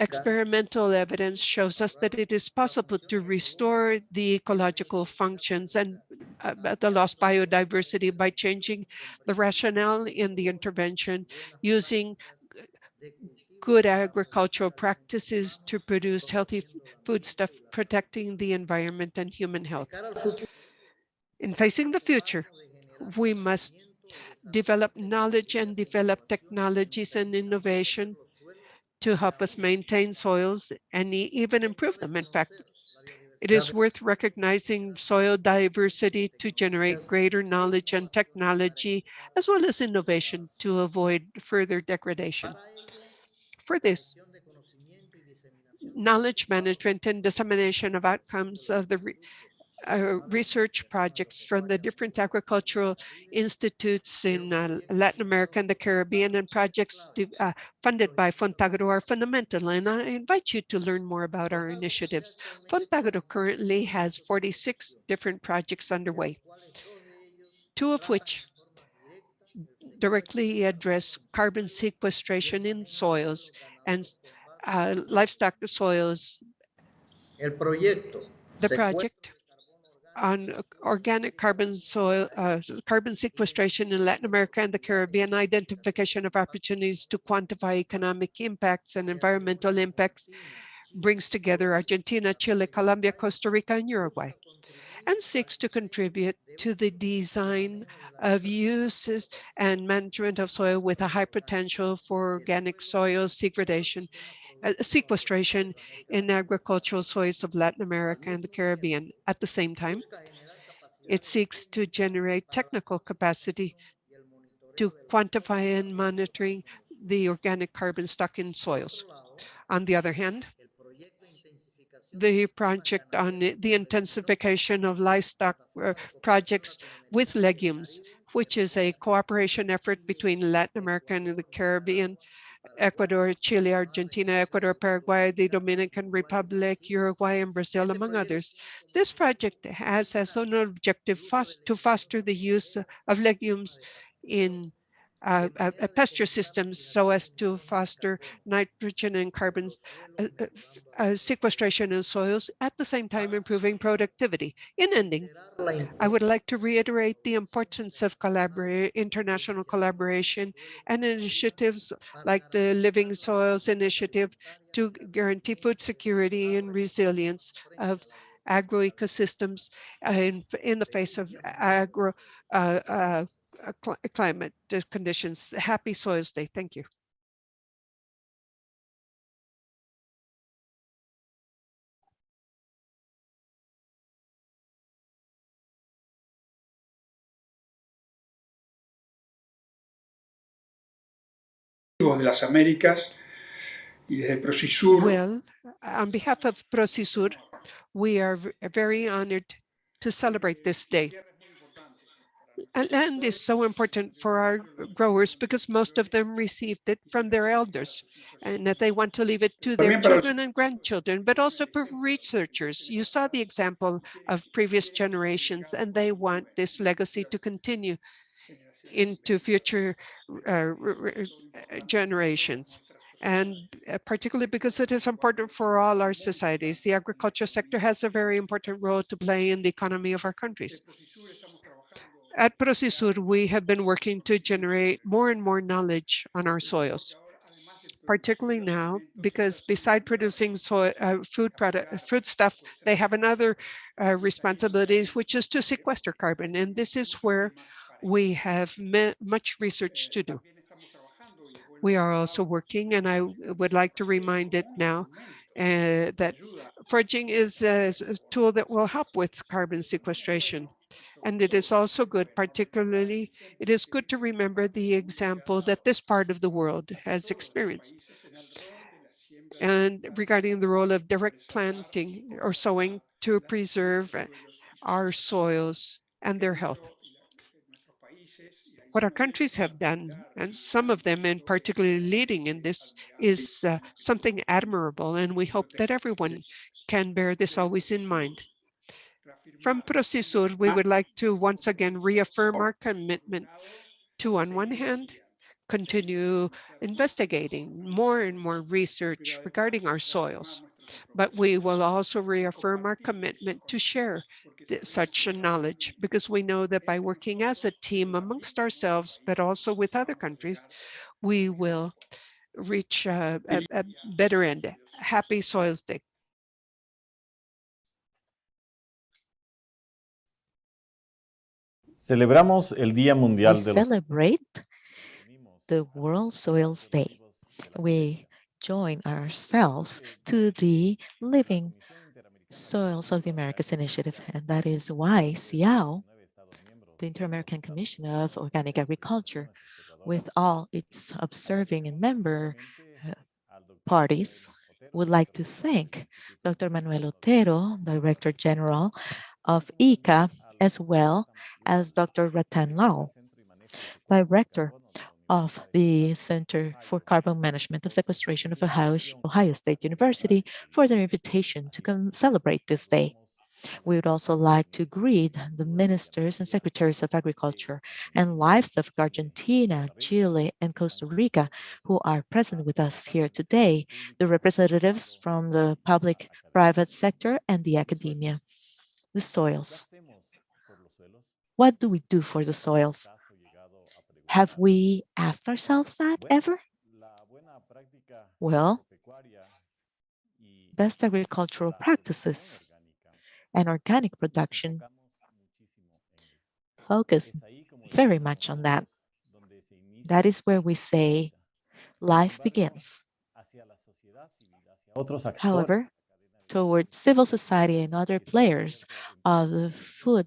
Experimental evidence shows us that it is possible to restore the ecological functions and the lost biodiversity by changing the rationale in the intervention, using good agricultural practices to produce healthy foodstuff, protecting the environment and human health. In facing the future, we must develop knowledge and develop technologies and innovation to help us maintain soils and even improve them. In fact, it is worth recognizing soil diversity to generate greater knowledge and technology, as well as innovation to avoid further degradation. For this, knowledge management and dissemination of outcomes of the research projects from the different agricultural institutes in Latin America and the Caribbean, and projects funded by Fontagro are fundamental. And I invite you to learn more about our initiatives. Fontagro currently has 46 different projects underway, 2 of which directly address carbon sequestration in soils and livestock soils. The project on organic carbon carbon sequestration in Latin America and the Caribbean, identification of opportunities to quantify economic impacts and environmental impacts, brings together Argentina, Chile, Colombia, Costa Rica, and Uruguay, and seeks to contribute to the design of uses and management of soil with a high potential for organic soil sequestration in agricultural soils of Latin America and the Caribbean. At the same time, it seeks to generate technical capacity to quantify and monitoring the organic carbon stock in soils. On the other hand, the project on the intensification of livestock projects with legumes, which is a cooperation effort between Latin America and the Caribbean, Ecuador, Chile, Argentina, Ecuador, Paraguay, the Dominican Republic, Uruguay, and Brazil, among others. This project has as an objective to foster the use of legumes in pasture systems so as to foster nitrogen and carbon sequestration in soils, at the same time improving productivity. In ending, I would like to reiterate the importance of international collaboration and initiatives like the Living Soils Initiative to guarantee food security and resilience of agroecosystems in the face of climate conditions. Happy Soils Day. Thank you. De las Américas y desde Prosisur. Well, on behalf of Prosisur, we are very honored to celebrate this day. Land is so important for our growers because most of them received it from their elders and that they want to leave it to their children and grandchildren, but also for researchers. You saw the example of previous generations, and they want this legacy to continue into future generations. And particularly because it is important for all our societies. The agriculture sector has a very important role to play in the economy of our countries. At Prosisur, we have been working to generate more and more knowledge on our soils, particularly now because beside producing food stuff, they have another responsibility, which is to sequester carbon. And this is where we have much research to do. We are also working, and I would like to remind it now, that foraging is a tool that will help with carbon sequestration. And it is also good, particularly, it is good to remember the example that this part of the world has experienced. And regarding the role of direct planting or sowing to preserve our soils and their health. What our countries have done, and some of them in particularly leading in this, is something admirable, and we hope that everyone can bear this always in mind. From Prosisur, we would like to once again reaffirm our commitment to, on one hand, continue investigating more and more research regarding our soils, but we will also reaffirm our commitment to share such a knowledge, because we know that by working as a team amongst ourselves, but also with other countries, we will reach a better end. Happy Soils Day. Celebramos el Día Mundial We de los celebrate the World Soils Day. We join ourselves to the Living Soils of the Americas initiative, and that is why CIAO, the Inter-American Commission of Organic Agriculture, with all its observing and member parties, would like to thank Dr. Manuel Otero, Director General of ICA, as well as Dr. Ratan Lau, Director of the Center for Carbon Management of Sequestration of Ohio State University, for their invitation to come celebrate this day. We would also like to greet the ministers and secretaries of agriculture and livestock of Argentina, Chile, and Costa Rica, who are present with us here today, the representatives from the public, private sector, and the academia. The soils. What do we do for the soils? Have we asked ourselves that ever? Well, best agricultural practices and organic production focus very much on that. That is where we say life begins. However, towards civil society and other players of the food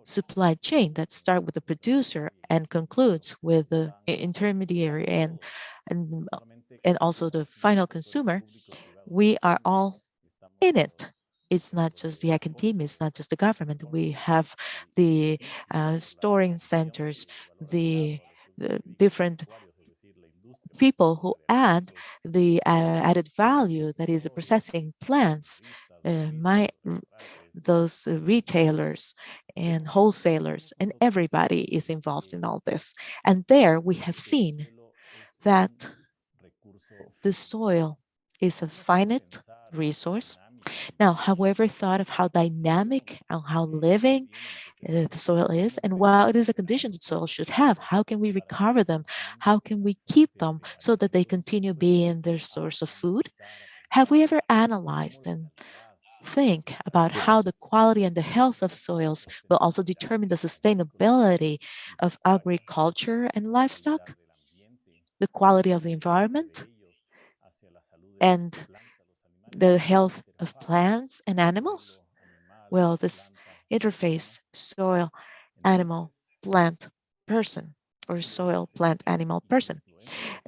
supply chain that start with the producer and concludes with the intermediary and also the final consumer, we are all in it. It's not just the academia, it's not just the government. We have the storing centers, the different people who add the added value, that is the processing plants, those retailers and wholesalers, and everybody is involved in all this. And there we have seen that the soil is a finite resource. Now, however, thought of how dynamic and how living the soil is, and what is a condition that soil should have, how can we recover them? How can we keep them so that they continue being their source of food? Have we ever analyzed and think about how the quality and the health of soils will also determine the sustainability of agriculture and livestock, the quality of the environment, and the health of plants and animals? Well, this interface, soil, animal, plant, person, or soil, plant, animal, person.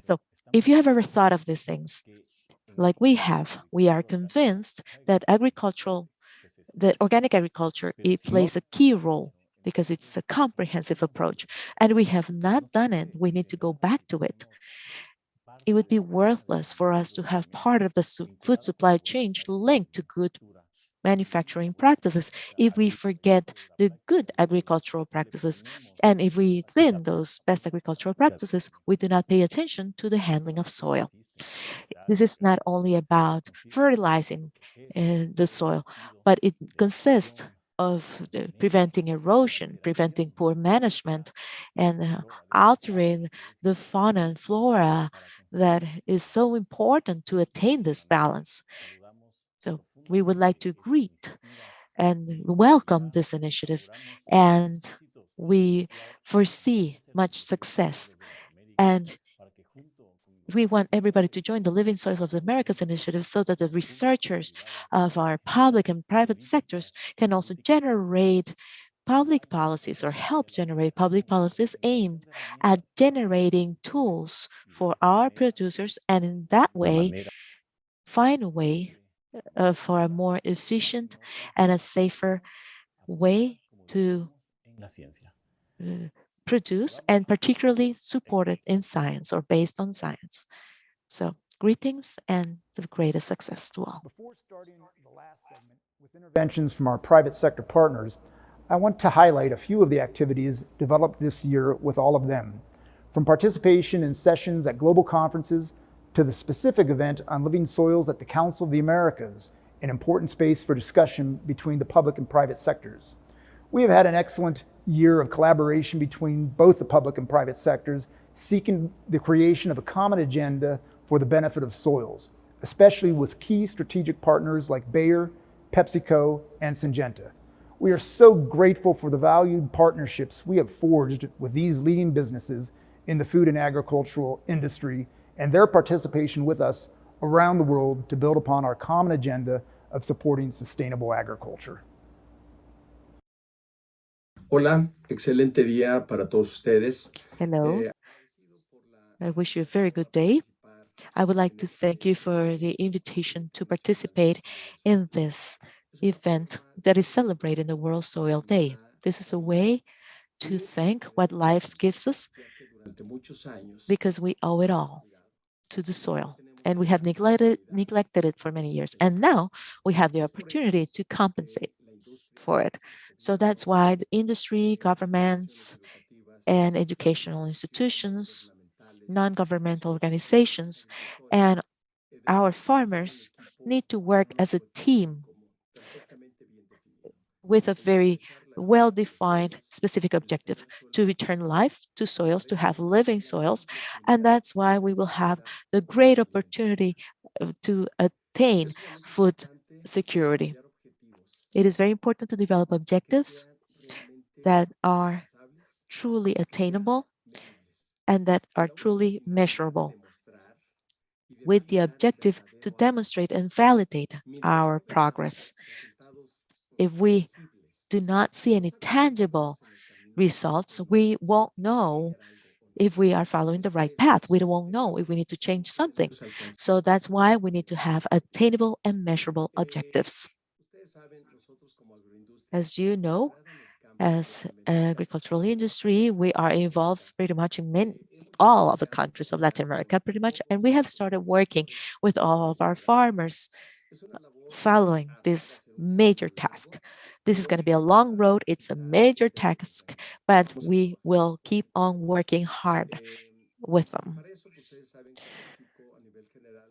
So if you have ever thought of these things, like we have, we are convinced that organic agriculture, it plays a key role because it's a comprehensive approach, and we have not done it. We need to go back to it. It would be worthless for us to have part of the food supply chain linked to good manufacturing practices if we forget the good agricultural practices. And if we thin those best agricultural practices, we do not pay attention to the handling of soil. This is not only about fertilizing the soil, but it consists of preventing erosion, preventing poor management, and altering the fauna and flora that is so important to attain this balance. So we would like to greet and welcome this initiative, and we foresee much success. And we want everybody to join the Living Soils of the Americas initiative so that the researchers of our public and private sectors can also generate public policies or help generate public policies aimed at generating tools for our producers, and in that way, find a way for a more efficient and a safer way to produce, and particularly supported in science or based on science. So greetings and the greatest success to all. Before starting the last segment with interventions from our private sector partners, I want to highlight a few of the activities developed this year with all of them, from participation in sessions at global conferences to the specific event on living soils at the Council of the Americas, an important space for discussion between the public and private sectors. We have had an excellent year of collaboration between both the public and private sectors, seeking the creation of a common agenda for the benefit of soils, especially with key strategic partners like Bayer, PepsiCo, and Syngenta. We are so grateful for the valued partnerships we have forged with these leading businesses in the food and agricultural industry and their participation with us around the world to build upon our common agenda of supporting sustainable agriculture. Hola, excelente día para todos ustedes. Hello. I wish you a very good day. I would like to thank you for the invitation to participate in this event that is celebrating the World Soil Day. This is a way to thank what life gives us because we owe it all to the soil and we have neglected it for many years. And now we have the opportunity to compensate for it. So that's why the industry, governments, and educational institutions, non-governmental organizations, and our farmers need to work as a team with a very well-defined specific objective to return life to soils, to have living soils. And that's why we will have the great opportunity to attain food security. It is very important to develop objectives that are truly attainable and that are truly measurable, with the objective to demonstrate and validate our progress. If we do not see any tangible results, we won't know if we are following the right path. We won't know if we need to change something. So that's why we need to have attainable and measurable objectives. As you know, as agricultural industry, we are involved pretty much in all of the countries of Latin America, pretty much, and we have started working with all of our farmers following this major task. This is going to be a long road. It's a major task, but we will keep on working hard with them.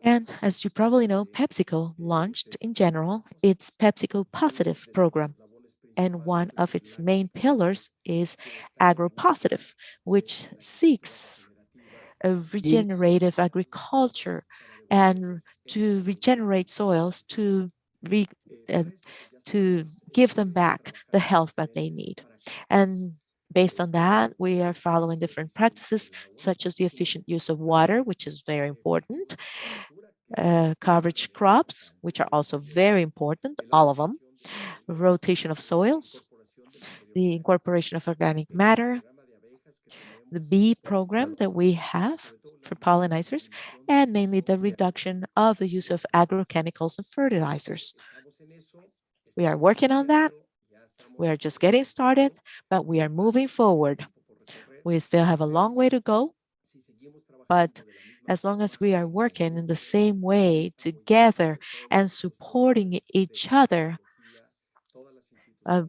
And as you probably know, PepsiCo launched in general its PepsiCo Positive program. And one of its main pillars is Agropositive, which seeks a regenerative agriculture and to regenerate soils to give them back the health that they need. And based on that, we are following different practices, such as the efficient use of water, which is very important, coverage crops, which are also very important, all of them, rotation of soils, the incorporation of organic matter, the bee program that we have for pollinizers, and mainly the reduction of the use of agrochemicals and fertilizers. We are working on that. We are just getting started, but we are moving forward. We still have a long way to go, but as long as we are working in the same way together and supporting each other,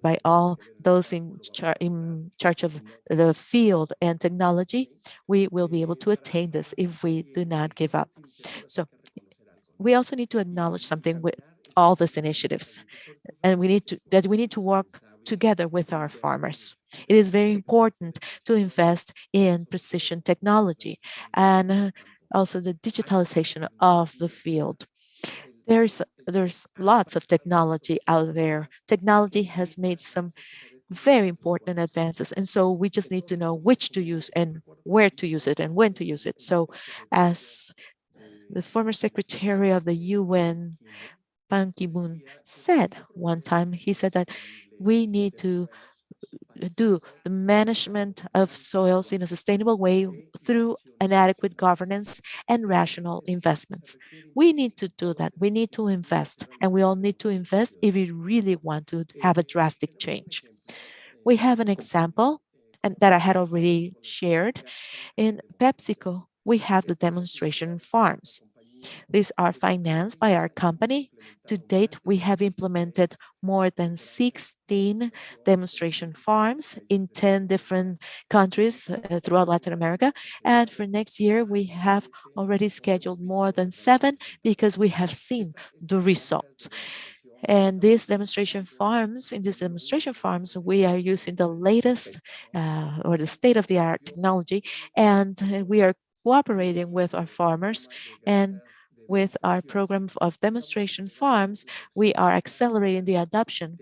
by all those in charge of the field and technology, we will be able to attain this if we do not give up. So we also need to acknowledge something with all these initiatives, and we need to work together with our farmers. It is very important to invest in precision technology and also the digitalization of the field. There's lots of technology out there. Technology has made some very important advances, and so we just need to know which to use and where to use it and when to use it. So as the former secretary of the UN, Ban Ki-moon, said one time, he said that we need to do the management of soils in a sustainable way through an adequate governance and rational investments. We need to do that. We need to invest, and we all need to invest if we really want to have a drastic change. We have an example and that I had already shared. In PepsiCo, we have the demonstration farms. These are financed by our company. To date, we have implemented more than 16 demonstration farms in 10 different countries throughout Latin America. And for next year, we have already scheduled more than 7 because we have seen the results. And these demonstration farms, we are using the latest or the state-of-the-art technology, and we are cooperating with our farmers, and with our program of demonstration farms, we are accelerating the adoption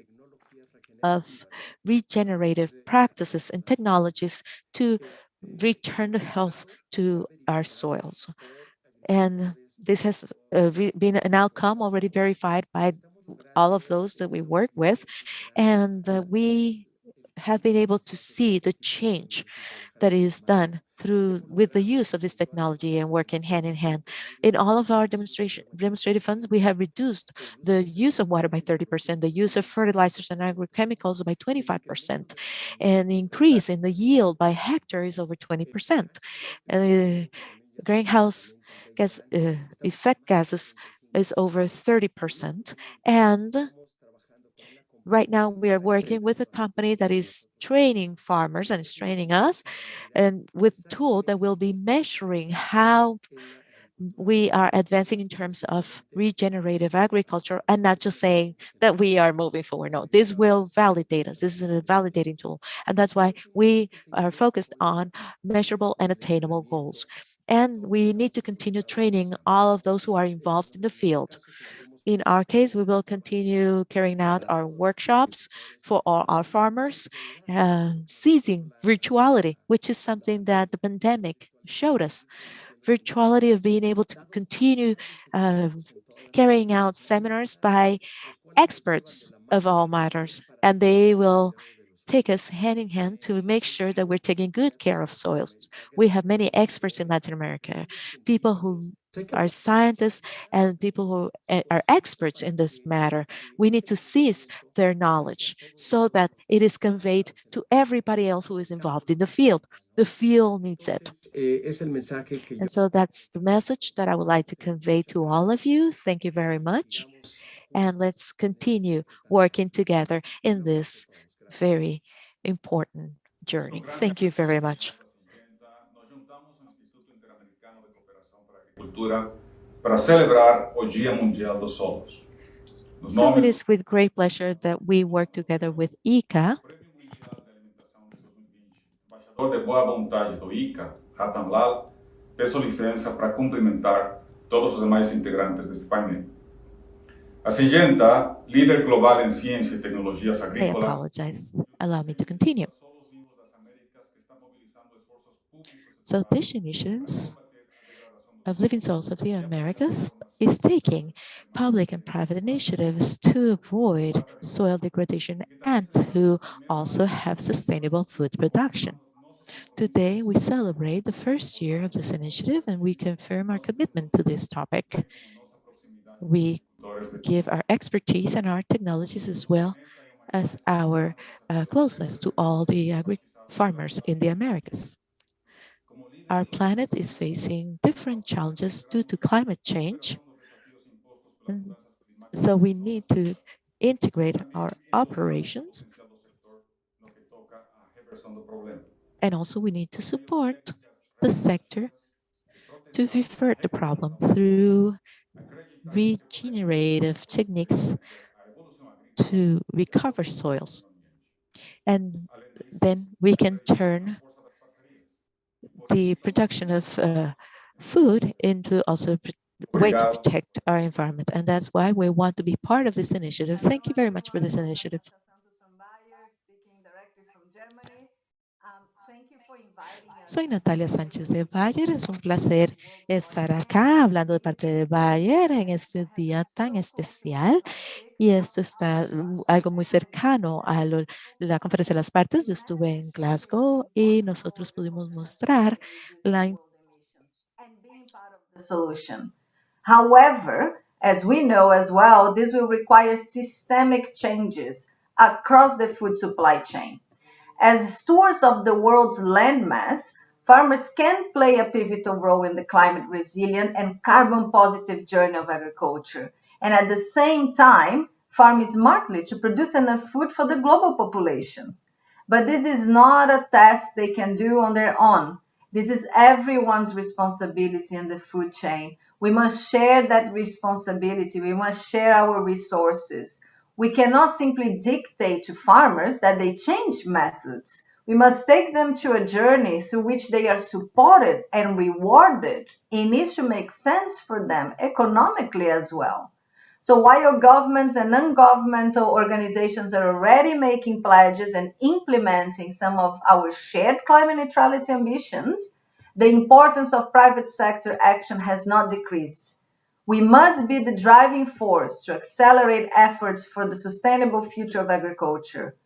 of regenerative practices and technologies to return the health to our soils. And this has been an outcome already verified by all of those that we work with. And we have been able to see the change that is done with the use of this technology and working hand in hand. In all of our demonstrative funds, we have reduced the use of water by 30%, the use of fertilizers and agrochemicals by 25%, and the increase in the yield by hectare is over 20%. Greenhouse gas effect gases is over 30%. And right now, we are working with a company that is training farmers and is training us, and with a tool that will be measuring how we are advancing in terms of regenerative agriculture, and not just saying that we are moving forward. No, this will validate us. This is a validating tool. And that's why we are focused on measurable and attainable goals. And we need to continue training all of those who are involved in the field. In our case, we will continue carrying out our workshops for all our farmers, seizing virtuality, which is something that the pandemic showed us. Virtuality of being able to continue carrying out seminars by experts of all matters, and they will take us hand in hand to make sure that we're taking good care of soils. We have many experts in Latin America, people who are scientists and people who are experts in this matter. We need to seize their knowledge so that it is conveyed to everybody else who is involved in the field. The field needs it. And so that's the message that I would like to convey to all of you. Thank you very much. And let's continue working together in this very important journey. Thank you very much. Para celebrar o Dia Mundial dos Solos. So it is with great pleasure that we work together with ICA. Embaixador de boa vontade do ICA, Ratan Lal, peço licença para cumprimentar todos os demais integrantes deste painel. A Syngenta, líder global em ciência e tecnologias agrícolas. I apologize. Allow me to continue. So this initiatives of Living Soils of the Americas is taking public and private initiatives to avoid soil degradation and to also have sustainable food production. Today, we celebrate the first year of this initiative, and we confirm our commitment to this topic. We give our expertise and our technologies as well as our closeness to all the farmers in the Americas. Our planet is facing different challenges due to climate change. And so we need to integrate our operations. And also we need to support the sector to revert the problem through regenerative techniques to recover soils. And then we can turn the production of food into also a way to protect our environment. And that's why we want to be part of this initiative. Thank you very much for this initiative. Soy Natalia Sánchez de Bayer. Es un placer estar acá hablando de parte de Bayer en este día tan especial. Y esto está algo muy cercano a la conferencia de las partes. Yo estuve en Glasgow y nosotros pudimos mostrar la solution. However, as we know as well, this will require systemic changes across the food supply chain. As stewards of the world's landmass, farmers can play a pivotal role in the climate resilient and carbon positive journey of agriculture. And at the same time, farm smartly to produce enough food for the global population. But this is not a task they can do on their own. This is everyone's responsibility in the food chain. We must share that responsibility. We must share our resources. We cannot simply dictate to farmers that they change methods. We must take them to a journey through which they are supported and rewarded. It needs to make sense for them economically as well. So while governments and non-governmental organizations are already making pledges and implementing some of our shared climate neutrality ambitions, the importance of private sector action has not decreased. We must be the driving force to accelerate efforts for the sustainable future of agriculture.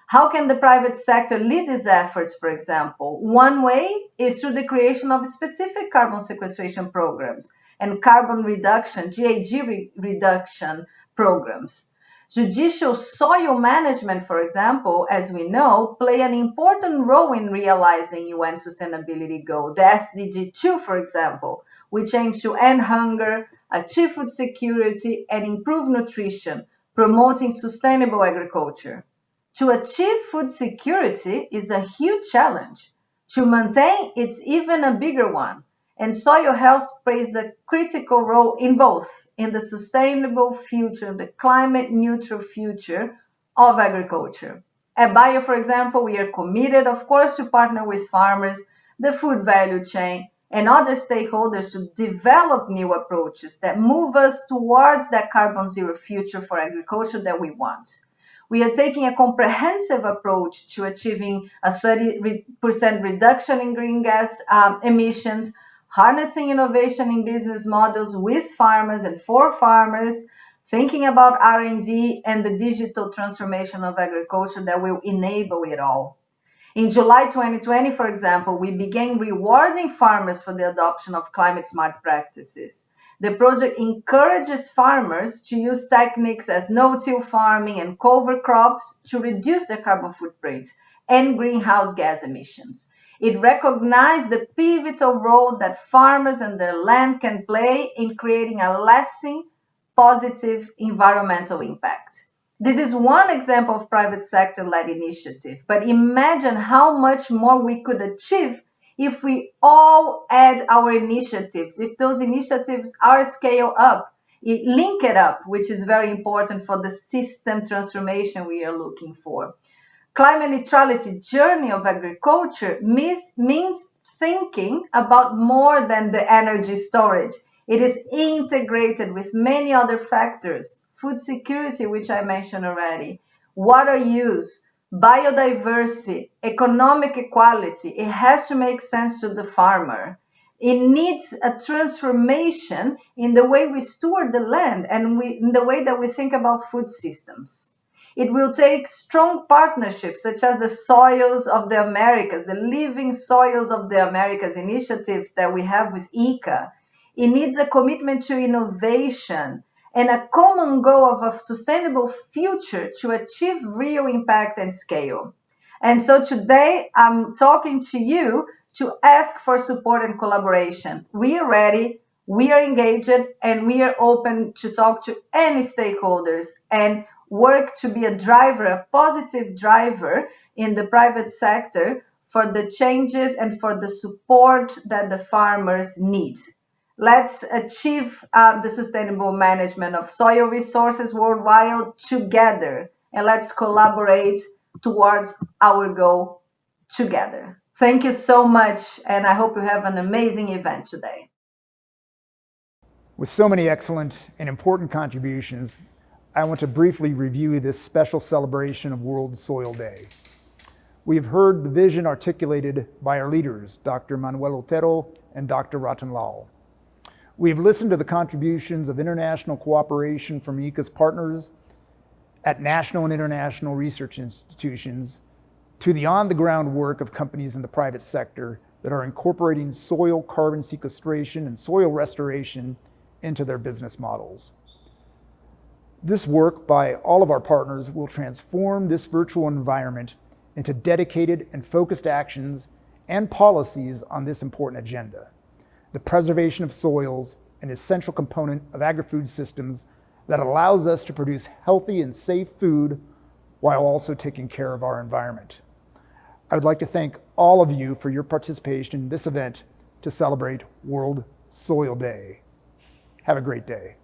How can the private sector lead these efforts, for example? One way is through the creation of specific carbon sequestration programs and carbon reduction, GHG reduction programs. Judicial soil management, for example, as we know, play an important role in realizing UN sustainability goal, the SDG 2, for example, which aims to end hunger, achieve food security, and improve nutrition, promoting sustainable agriculture. To achieve food security is a huge challenge. To maintain, it's even a bigger one. And soil health plays a critical role in both, in the sustainable future, the climate neutral future of agriculture. At Bio, for example, we are committed, of course, to partner with farmers, the food value chain, and other stakeholders to develop new approaches that move us towards that carbon zero future for agriculture that we want. We are taking a comprehensive approach to achieving a 30% reduction in green gas emissions, harnessing innovation in business models with farmers and for farmers, thinking about R&D and the digital transformation of agriculture that will enable it all. In July 2020, for example, we began rewarding farmers for the adoption of climate-smart practices. The project encourages farmers to use techniques as no-till farming and cover crops to reduce their carbon footprint and greenhouse gas emissions. It recognized the pivotal role that farmers and their land can play in creating a lasting, positive environmental impact. This is one example of private sector-led initiative, but imagine how much more we could achieve if we all add our initiatives, if those initiatives are scaled up, link it up, which is very important for the system transformation we are looking for. Climate neutrality journey of agriculture means thinking about more than the energy storage. It is integrated with many other factors, food security, which I mentioned already, water use, biodiversity, economic equality. It has to make sense to the farmer. It needs a transformation in the way we steward the land and in the way that we think about food systems. It will take strong partnerships such as the Soils of the Americas, the Living Soils of the Americas initiatives that we have with ICA. It needs a commitment to innovation and a common goal of a sustainable future to achieve real impact and scale. And so today I'm talking to you to ask for support and collaboration. We are ready, we are engaged, and we are open to talk to any stakeholders and work to be a driver, a positive driver in the private sector for the changes and for the support that the farmers need. Let's achieve the sustainable management of soil resources worldwide together, and let's collaborate towards our goal together. Thank you so much, and I hope you have an amazing event today. With so many excellent and important contributions, I want to briefly review this special celebration of World Soil Day. We have heard the vision articulated by our leaders, Dr. Manuel Otero and Dr. Ratan Lal. We have listened to the contributions of international cooperation from ICA's partners at national and international research institutions to the on-the-ground work of companies in the private sector that are incorporating soil carbon sequestration and soil restoration into their business models. This work by all of our partners will transform this virtual environment into dedicated and focused actions and policies on this important agenda. The preservation of soils, an essential component of agri-food systems that allows us to produce healthy and safe food while also taking care of our environment. I would like to thank all of you for your participation in this event to celebrate World Soil Day. Have a great day.